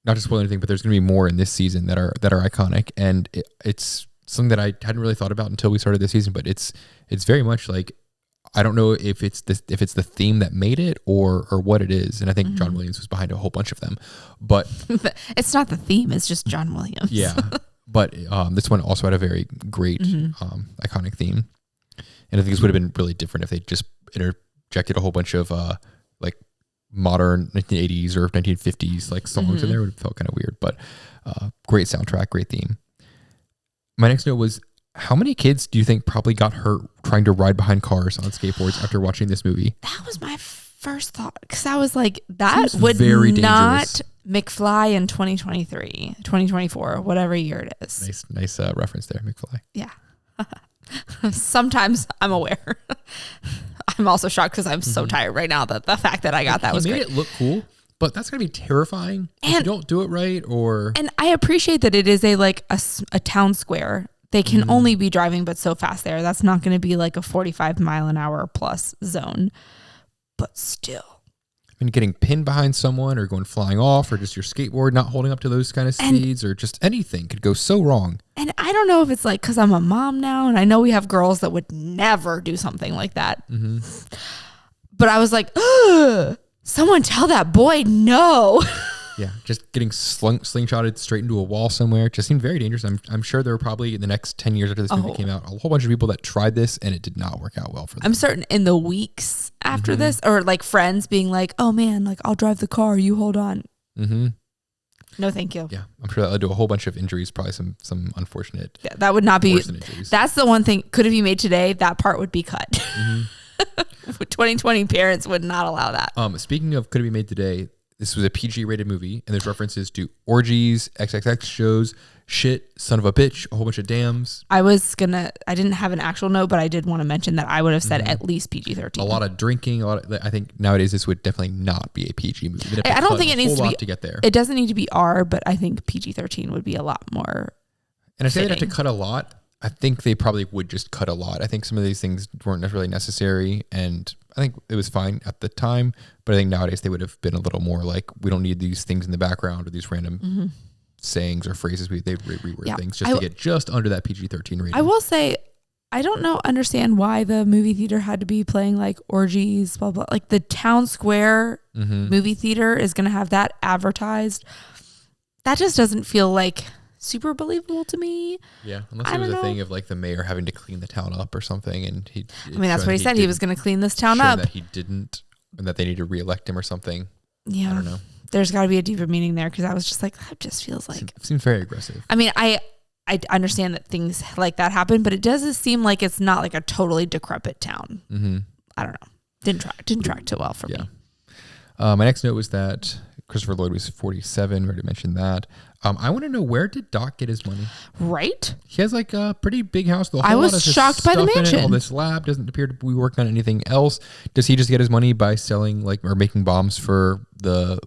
not to spoil anything, but there's going to be more in this season that are iconic, and it's something that I hadn't really thought about until we started this season. But it's very much like, I don't know if it's the theme that made it or what it is, and I think John Williams was behind a whole bunch of them. But it's not the theme; it's just John Williams. Yeah, but this one also had a very great iconic theme, and I think this would have been really different if they just interjected a whole bunch of like modern 1980s or 1950s like songs in there. It would have felt kind of weird, but great soundtrack, great theme. My next note was, how many kids do you think probably got hurt trying to ride behind cars on skateboards after watching this movie? That was my first thought, because I was like, that Seems would very not dangerous. McFly in 2023, 2024, whatever year it is. Nice reference there, McFly. Yeah. Sometimes I'm aware. I'm also shocked because I'm so tired right now that the fact that I got that was great. He made it look cool, but that's gonna be terrifying if you don't do it right. And I appreciate that it is a town square. They can only be driving but so fast there. That's not going to be like a 45 mile an hour plus zone, but still. And getting pinned behind someone or going flying off, or just your skateboard not holding up to those kind of speeds, or just anything could go so wrong. And I don't know if it's like because I'm a mom now, and I know we have girls that would never do something like that. But I was like, someone tell that boy no. Yeah, just getting slingshotted straight into a wall somewhere just seemed very dangerous. I'm sure there were probably in the next 10 years after this movie came out, a whole bunch of people that tried this and it did not work out well for them. I'm certain in the weeks after this, or like friends being like, oh man, like I'll drive the car, you hold on. No, thank you. Yeah, I'm sure that led to a whole bunch of injuries, probably some unfortunate. Yeah, that would not be. Injuries. That's the one thing. Could it be made today? That part would be cut. 2020 parents would not allow that. Speaking of could it be made today, this was a PG rated movie, and there's references to orgies, XXX shows, shit, son of a bitch, a whole bunch of dams. I didn't have an actual note, but I did want to mention that I would have said at least PG-13. A lot of drinking, I think nowadays this would definitely not be a PG movie. I don't think it needs to get there. It doesn't need to be R, but I think PG-13 would be a lot more. And I say that to cut a lot. I think they probably would just cut a lot. I think some of these things weren't necessarily necessary, and I think it was fine at the time. But I think nowadays they would have been a little more like, we don't need these things in the background or these random sayings or phrases. They'd reword things just to get just under that PG-13 rating. I will say, I don't understand why the movie theater had to be playing like orgies, blah, blah. Like the town square movie theater is going to have that advertised. That just doesn't feel like super believable to me. Yeah, unless it was a thing of like the mayor having to clean the town up or something, and that's what he said. He was going to clean this town up. That he didn't, and that they need to reelect him or something. Yeah, I don't know. There's got to be a deeper meaning there, because I was just like, that just feels like it seems very aggressive. I mean, I understand that things like that happen, but it does seem like it's not like a totally decrepit town. I don't know. Didn't track too well for me. My next note was that Christopher Lloyd was 47. We already mentioned that. I want to know, where did Doc get his money? Right? He has like a pretty big house. I was shocked by the mansion. All this lab doesn't appear to be working on anything else. Does he just get his money by selling or making bombs for the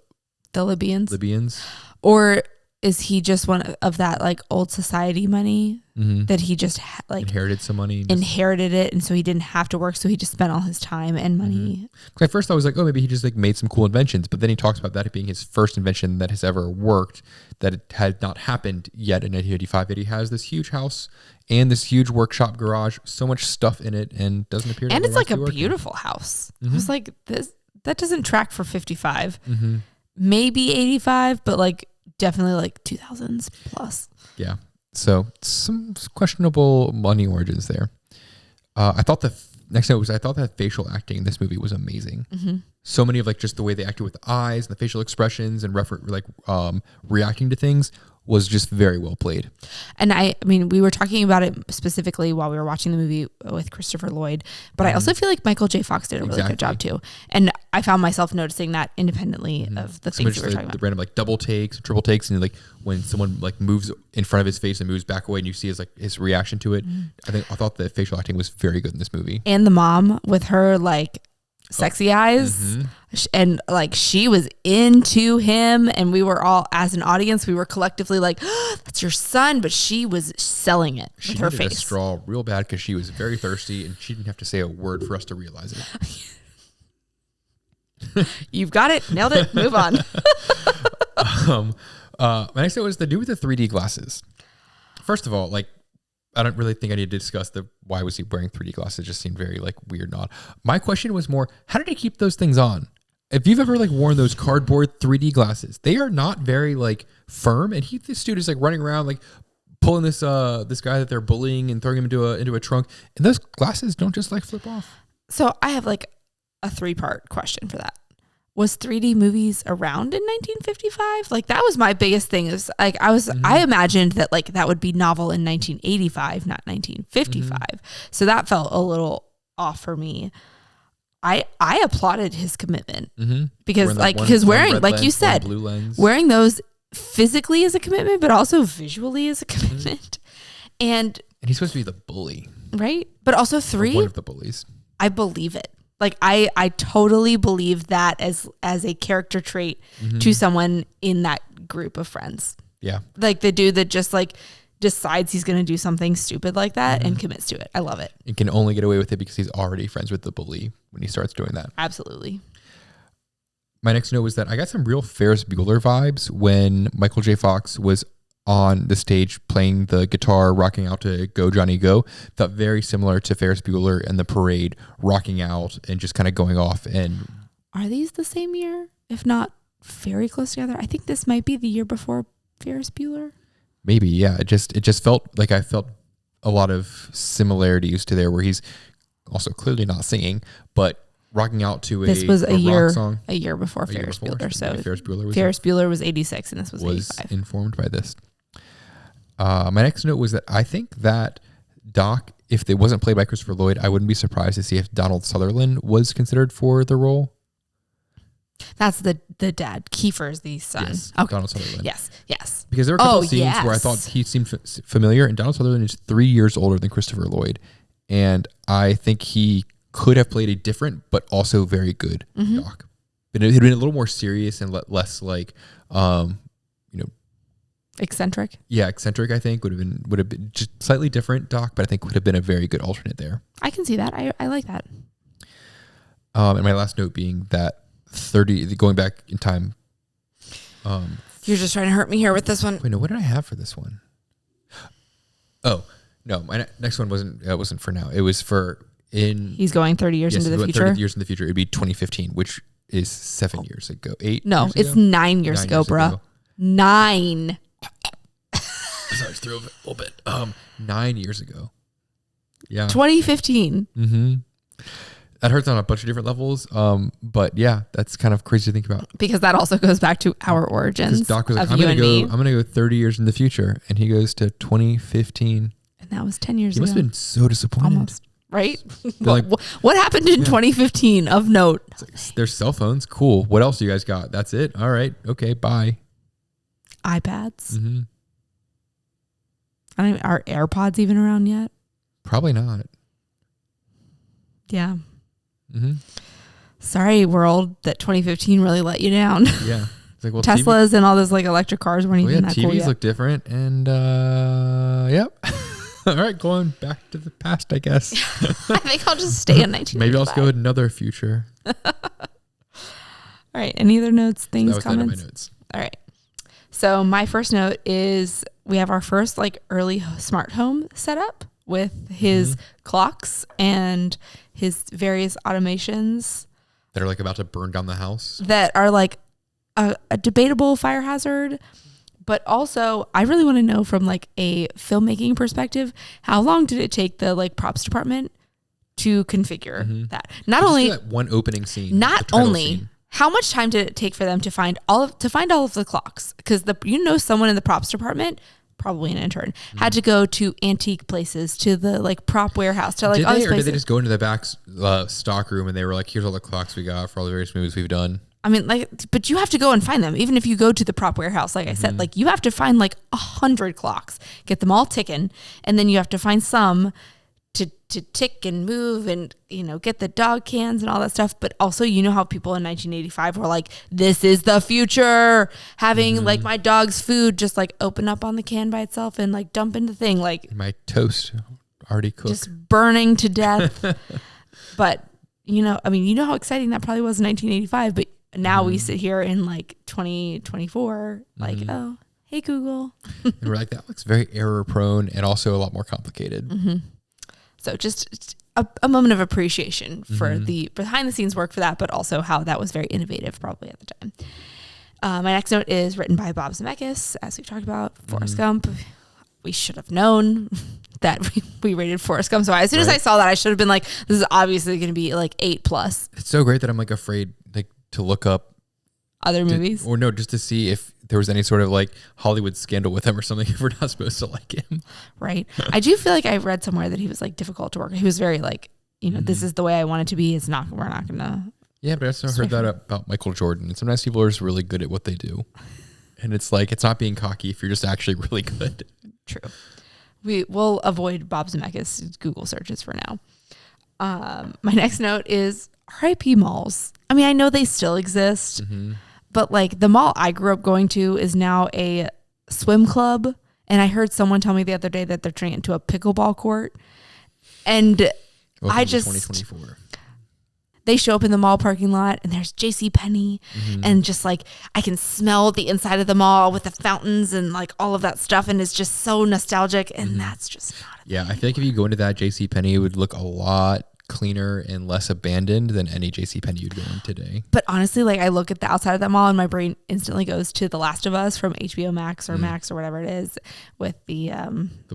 Libyans? Or is he just one of that like old society money that he just inherited some money? Inherited it, and so he didn't have to work, so he just spent all his time and money. At first I was like, oh, maybe he just like made some cool inventions, but then he talks about that being his first invention that has ever worked, that it had not happened yet in 1985, that he has this huge house and this huge workshop garage, so much stuff in it, and doesn't appear to and it's like a beautiful house. I was like, that doesn't track for 55. Maybe 85, but like definitely like 2000s plus. Yeah. So some questionable money origins there. I thought next note was, I thought that facial acting in this movie was amazing. So many of like just the way they acted with the eyes and the facial expressions and reacting to things was just very well played. And I mean, we were talking about it specifically while we were watching the movie with Christopher Lloyd, but I also feel like Michael J. Fox did a really good job too. And I found myself noticing that independently of the things we were talking about. The random like double takes, triple takes, and like when someone like moves in front of his face and moves back away and you see his reaction to it. I thought the facial acting was very good in this movie. And the mom with her like sexy eyes, and like she was into him, and we were all, as an audience, we were collectively like, oh, that's your son, but she was selling it with her face. She needed a straw real bad because she was very thirsty, and she didn't have to say a word for us to realize it. You've got it, nailed it, move on. My next note was the dude with the 3D glasses. First of all, like, I don't really think I need to discuss why was he wearing 3D glasses. It just seemed very like weird and odd. My question was more, how did he keep those things on? If you've ever like worn those cardboard 3D glasses, they are not very like firm. And this dude is like running around like pulling this guy that they're bullying and throwing him into a trunk. And those glasses don't just like flip off. So I have like a 3-part question for that. Was 3D movies around in 1955? Like that was my biggest thing, is like I imagined that like that would be novel in 1985, not 1955. So that felt a little off for me. I applauded his commitment because wearing, like you said, wearing those physically is a commitment, but also visually is a commitment. And he's supposed to be the bully, right? But also one of the bullies. I believe it. Like I totally believe that as a character trait to someone in that group of friends. Yeah. Like the dude that just like decides he's going to do something stupid like that and commits to it. I love it. And can only get away with it because he's already friends with the bully when he starts doing that. Absolutely. My next note was that I got some real Ferris Bueller vibes when Michael J. Fox was on the stage playing the guitar, rocking out to Go Johnny Go. Felt very similar to Ferris Bueller and the parade, rocking out and just kind of going off. And are these the same year? If not very close together? I think this might be the year before Ferris Bueller. Maybe, yeah. It just felt like I felt a lot of similarities to there, where he's also clearly not singing, but rocking out to this was a year rock song. A year before Ferris Bueller. So Ferris Bueller was 86 and this was 85. Informed by this. My next note was that I think that Doc, if it wasn't played by Christopher Lloyd, I wouldn't be surprised to see if Donald Sutherland was considered for the role. That's the dad. Kiefer's the son. Yes, okay. Donald Sutherland. Yes. Because there were a couple of scenes where I thought he seemed familiar, and Donald Sutherland is 3 years older than Christopher Lloyd. And I think he could have played a different, but also very good Doc. But it had been a little more serious and less like, eccentric. Yeah, eccentric. I think would have been just slightly different Doc, but I think would have been a very good alternate there. I can see that. I like that. And my last note being that going back in time. You're just trying to hurt me here with this one. Wait, no, what did I have for this one? Oh no, my next one wasn't for now. It was for He's going 30 years into the future. 30 years in the future. It'd be 2015, which is 7 years ago. 8. No, it's ago? 9 years ago, bruh. 9. Sorry, just threw a little bit. 9 years ago. Yeah. 2015. Mm-hmm. That hurts on a bunch of different levels. But yeah, that's kind of crazy to think about. Because that also goes back to our origins. Doc was like, I'm gonna go 30 years in the future, and he goes to 2015. And that was 10 years ago. He must have been so disappointed. Almost. Right? What happened in 2015 of note? Like, there's cell phones. Cool. What else do you guys got? That's it. All right. Okay. Bye. iPads. Mm-hmm. Are AirPods even around yet? Probably not. Yeah. Mm-hmm. Sorry, world, that 2015 really let you down. Yeah. It's like, well, Teslas and all those like electric cars weren't even that TVs cool yet. look different, and yep. All right, going back to the past, I guess. I think I'll just stay in 1985. Maybe I'll just go with another future. All right. Any other notes, things, comments? That was my notes. All right. So my first note is we have our first like early smart home setup with his clocks and his various automations that are like about to burn down the house. That are like a debatable fire hazard. But also, I really want to know from like a filmmaking perspective, how long did it take the like props department to configure that? Not only that one opening scene. Not only how much time did it take for them to find all of the clocks? Because someone in the props department, probably an intern, had to go to antique places, to the like prop warehouse, to like all these places. Did they just go into the back stock room and they were like, "Here's all the clocks we got for all the various movies we've done." I mean, like, but you have to go and find them. Even if you go to the prop warehouse, like I said, like you have to find like 100 clocks, get them all ticking, and then you have to find some to tick and move and, get the dog cans and all that stuff. But also, how people in 1985 were like, this is the future. Having like my dog's food just like open up on the can by itself and like dump in the thing. Like my toast already cooked. Just burning to death. But, how exciting that probably was in 1985. But now we sit here in like 2024, like, oh, hey, Google. And we're like, that looks very error prone and also a lot more complicated. So just a moment of appreciation for the behind the scenes work for that, but also how that was very innovative probably at the time. My next note is written by Bob Zemeckis, as we've talked about, Forrest Gump. We should have known that we rated Forrest Gump. So as soon as I saw that, I should have been like, this is obviously going to be like 8+. It's so great that I'm like afraid like to look up other movies, or no, just to see if there was any sort of like Hollywood scandal with him or something, if we're not supposed to like him. Right. I do feel like I read somewhere that he was like difficult to work. He was very like, this is the way I want it to be. We're not going to. Yeah, but I also heard that about Michael Jordan. And sometimes people are just really good at what they do. And it's like, it's not being cocky if you're just actually really good. True. We will avoid Bob Zemeckis' Google searches for now. My next note is RIP malls. I mean, I know they still exist, but like the mall I grew up going to is now a swim club. And I heard someone tell me the other day that they're turning it into a pickleball court. And I just, 2024. They show up in the mall parking lot and there's JCPenney and just like I can smell the inside of the mall with the fountains and like all of that stuff, and it's just so nostalgic, and that's just not a thing. I feel like if you go into that JCPenney, it would look a lot cleaner and less abandoned than any JCPenney you'd go in today. But honestly, like I look at the outside of that mall and my brain instantly goes to The Last of Us from HBO Max or Max or whatever it is, with the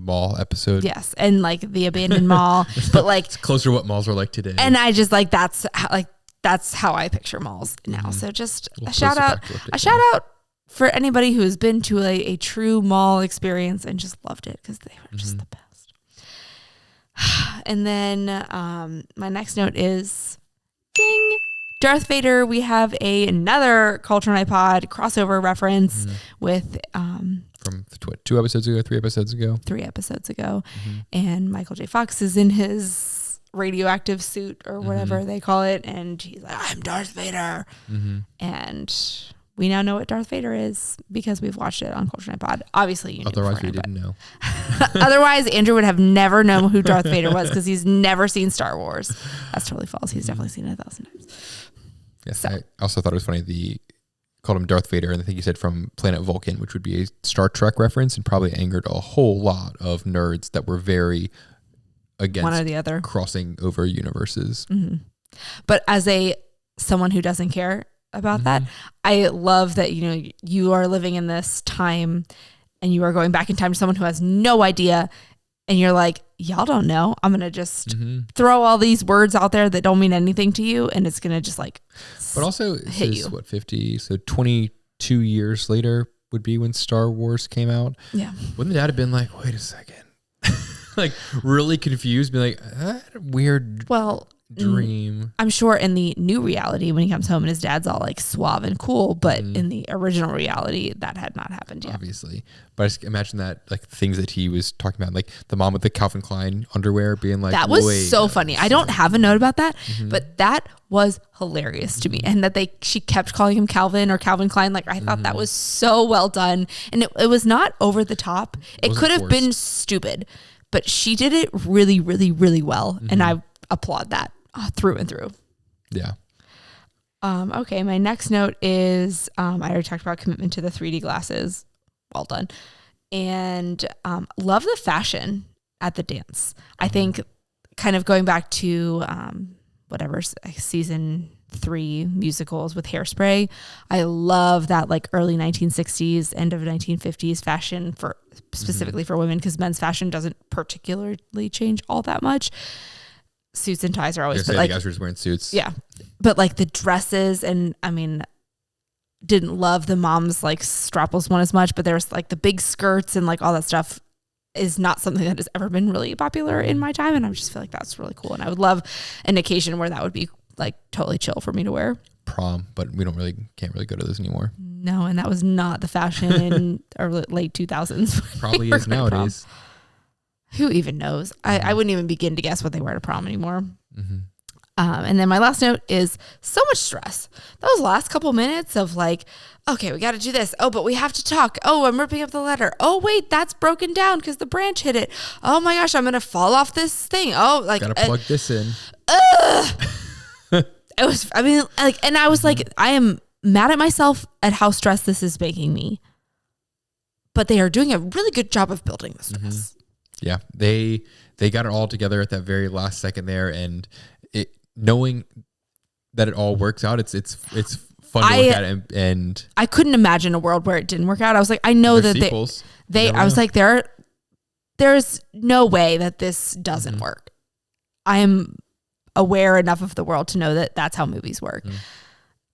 mall episode. Yes, and like the abandoned mall, but like it's closer to what malls are like today. And I just like that's how, like that's how I picture malls now. So just a shout post-apocalyptic out for anybody who has been to a true mall experience and just loved it, because they were just the best. And then my next note is ding, Darth Vader. We have another Culture Night Pod crossover reference with from what, 3 episodes ago. 3 episodes ago. And Michael J. Fox is in his radioactive suit or whatever they call it, and he's like, I'm Darth Vader. And we now know what Darth Vader is because we've watched it on Culture Night Pod. Obviously, you knew Otherwise, we beforehand, didn't know. Otherwise, Andrew would have never known who Darth Vader was because he's never seen Star Wars. That's totally false. He's definitely seen it 1,000 times. Yes, So. I also thought it was funny. Called him Darth Vader, and I think he said from Planet Vulcan, which would be a Star Trek reference, and probably angered a whole lot of nerds that were very against One or the other crossing over universes. But as someone who doesn't care about that, I love that, you are living in this time and you are going back in time to someone who has no idea, and you're like, y'all don't know. I'm going to just throw all these words out there that don't mean anything to you, and it's going to just but also hit you. What, 50? So 22 years later would be when Star Wars came out. Yeah. Wouldn't Dad have been like, wait a second? Like really confused, be like, weird dream. I'm sure in the new reality, when he comes home and his dad's all like suave and cool, but in the original reality, that had not happened yet. Obviously. But I just imagine that, like, things that he was talking about, like the mom with the Calvin Klein underwear being like, that was so funny. I don't have a note about that, but that was hilarious to me. And that she kept calling him Calvin or Calvin Klein. Like, I thought that was so well done. And it was not over the top. It could have been stupid, but she did it really, really, really well. And I applaud that through and through. Yeah. Okay. My next note is, I already talked about commitment to the 3D glasses. Well done. And love the fashion at the dance. I think kind of going back to whatever season 3 musicals with Hairspray. I love that like early 1960s, end of 1950s fashion for specifically for women, because men's fashion doesn't particularly change all that much. Suits and ties are always, but like the guys were just wearing suits. Yeah. But like the dresses, and I mean, didn't love the mom's like strapless one as much, but there's like the big skirts and like all that stuff is not something that has ever been really popular in my time. And I just feel like that's really cool. And I would love an occasion where that would be like totally chill for me to wear. Prom, but we can't really go to those anymore. No. And that was not the fashion in late 2000s. Probably is nowadays. Who even knows? I wouldn't even begin to guess what they wear to prom anymore. And then my last note is so much stress. Those last couple minutes of like, okay, we got to do this. Oh, but we have to talk. Oh, I'm ripping up the letter. Oh, wait, that's broken down because the branch hit it. Oh my gosh, I'm going to fall off this thing. Oh, like, gotta plug this in. It was, I mean, like, and I was like, I am mad at myself at how stressed this is making me, but they are doing a really good job of building the stress. Yeah, they got it all together at that very last second there, and knowing that it all works out, it's fun to look at, and I couldn't imagine a world where it didn't work out. I was like, I know that sequels, I was like, there's no way that this doesn't work. I am aware enough of the world to know that that's how movies work.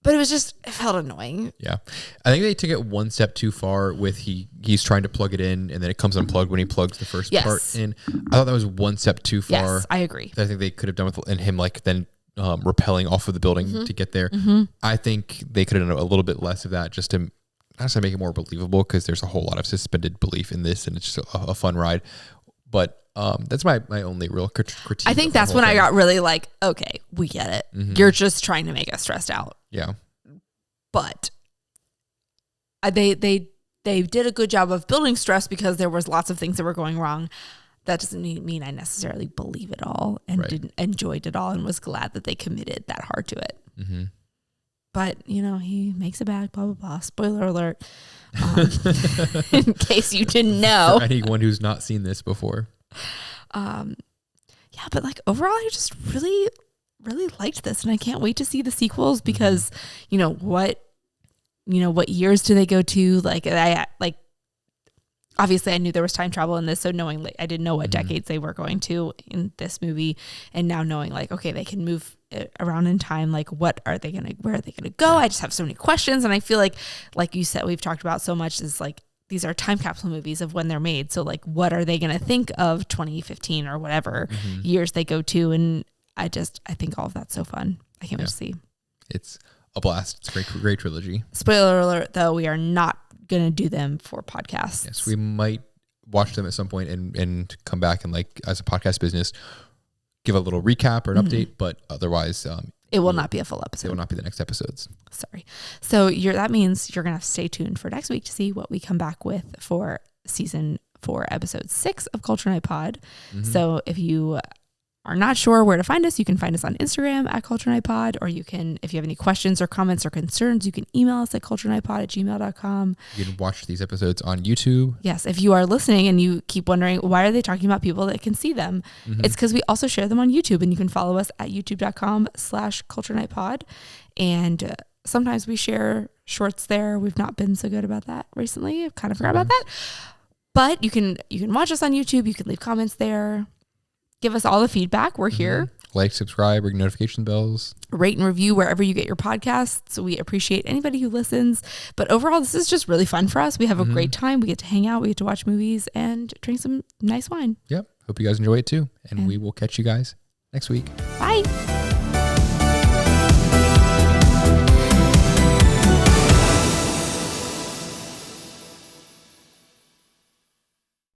But it felt annoying. Yeah. I think they took it one step too far with he's trying to plug it in and then it comes unplugged when he plugs the first part in. I thought that was one step too far. Yes, I agree. I think they could have done with and him like then rappelling off of the building to get there. I think they could have done a little bit less of that just to make it more believable, because there's a whole lot of suspended belief in this and it's just a fun ride. But that's my only real critique. I think that's when I got really like, okay, we get it. You're just trying to make us stressed out. Yeah. But they did a good job of building stress because there was lots of things that were going wrong. That doesn't mean I necessarily believe it all and didn't enjoyed it all and was glad that they committed that hard to it. But, he makes a bag, blah, blah, blah. Spoiler alert. In case you didn't know. For anyone who's not seen this before. Yeah, but like overall, I just really, really liked this. And I can't wait to see the sequels because, what years do they go to? Like, obviously I knew there was time travel in this. So knowing like, I didn't know what decades they were going to in this movie. And now knowing like, okay, they can move around in time. Like where are they going to go? I just have so many questions. And I feel like you said, we've talked about so much is like, these are time capsule movies of when they're made. So like, what are they going to think of 2015 or whatever years they go to? And I think all of that's so fun. I can't wait to see. It's a blast. It's a great trilogy. Spoiler alert, though, we are not going to do them for podcasts. Yes, we might watch them at some point and come back and like as a podcast business, give a little recap or an update, but otherwise it will not be a full episode. It will not be the next episodes. Sorry. So that means you're going to have to stay tuned for next week to see what we come back with for season 4, episode 6 of Culture Night Pod. So if you are not sure where to find us, you can find us on Instagram at Culture Night Pod, or you can, if you have any questions or comments or concerns, you can email us at culturenightpod@gmail.com. You can watch these episodes on YouTube. Yes. If you are listening and you keep wondering, why are they talking about people that can see them? It's because we also share them on YouTube, and you can follow us at youtube.com/culturenightpod. And sometimes we share shorts there. We've not been so good about that recently. I've kind of forgot about that, but you can watch us on YouTube. You can leave comments there. Give us all the feedback. We're here. Like, subscribe, ring notification bells. Rate and review wherever you get your podcasts. So we appreciate anybody who listens. But overall, this is just really fun for us. We have a great time. We get to hang out. We get to watch movies and drink some nice wine. Yep. Hope you guys enjoy it too. And we will catch you guys next week. Bye.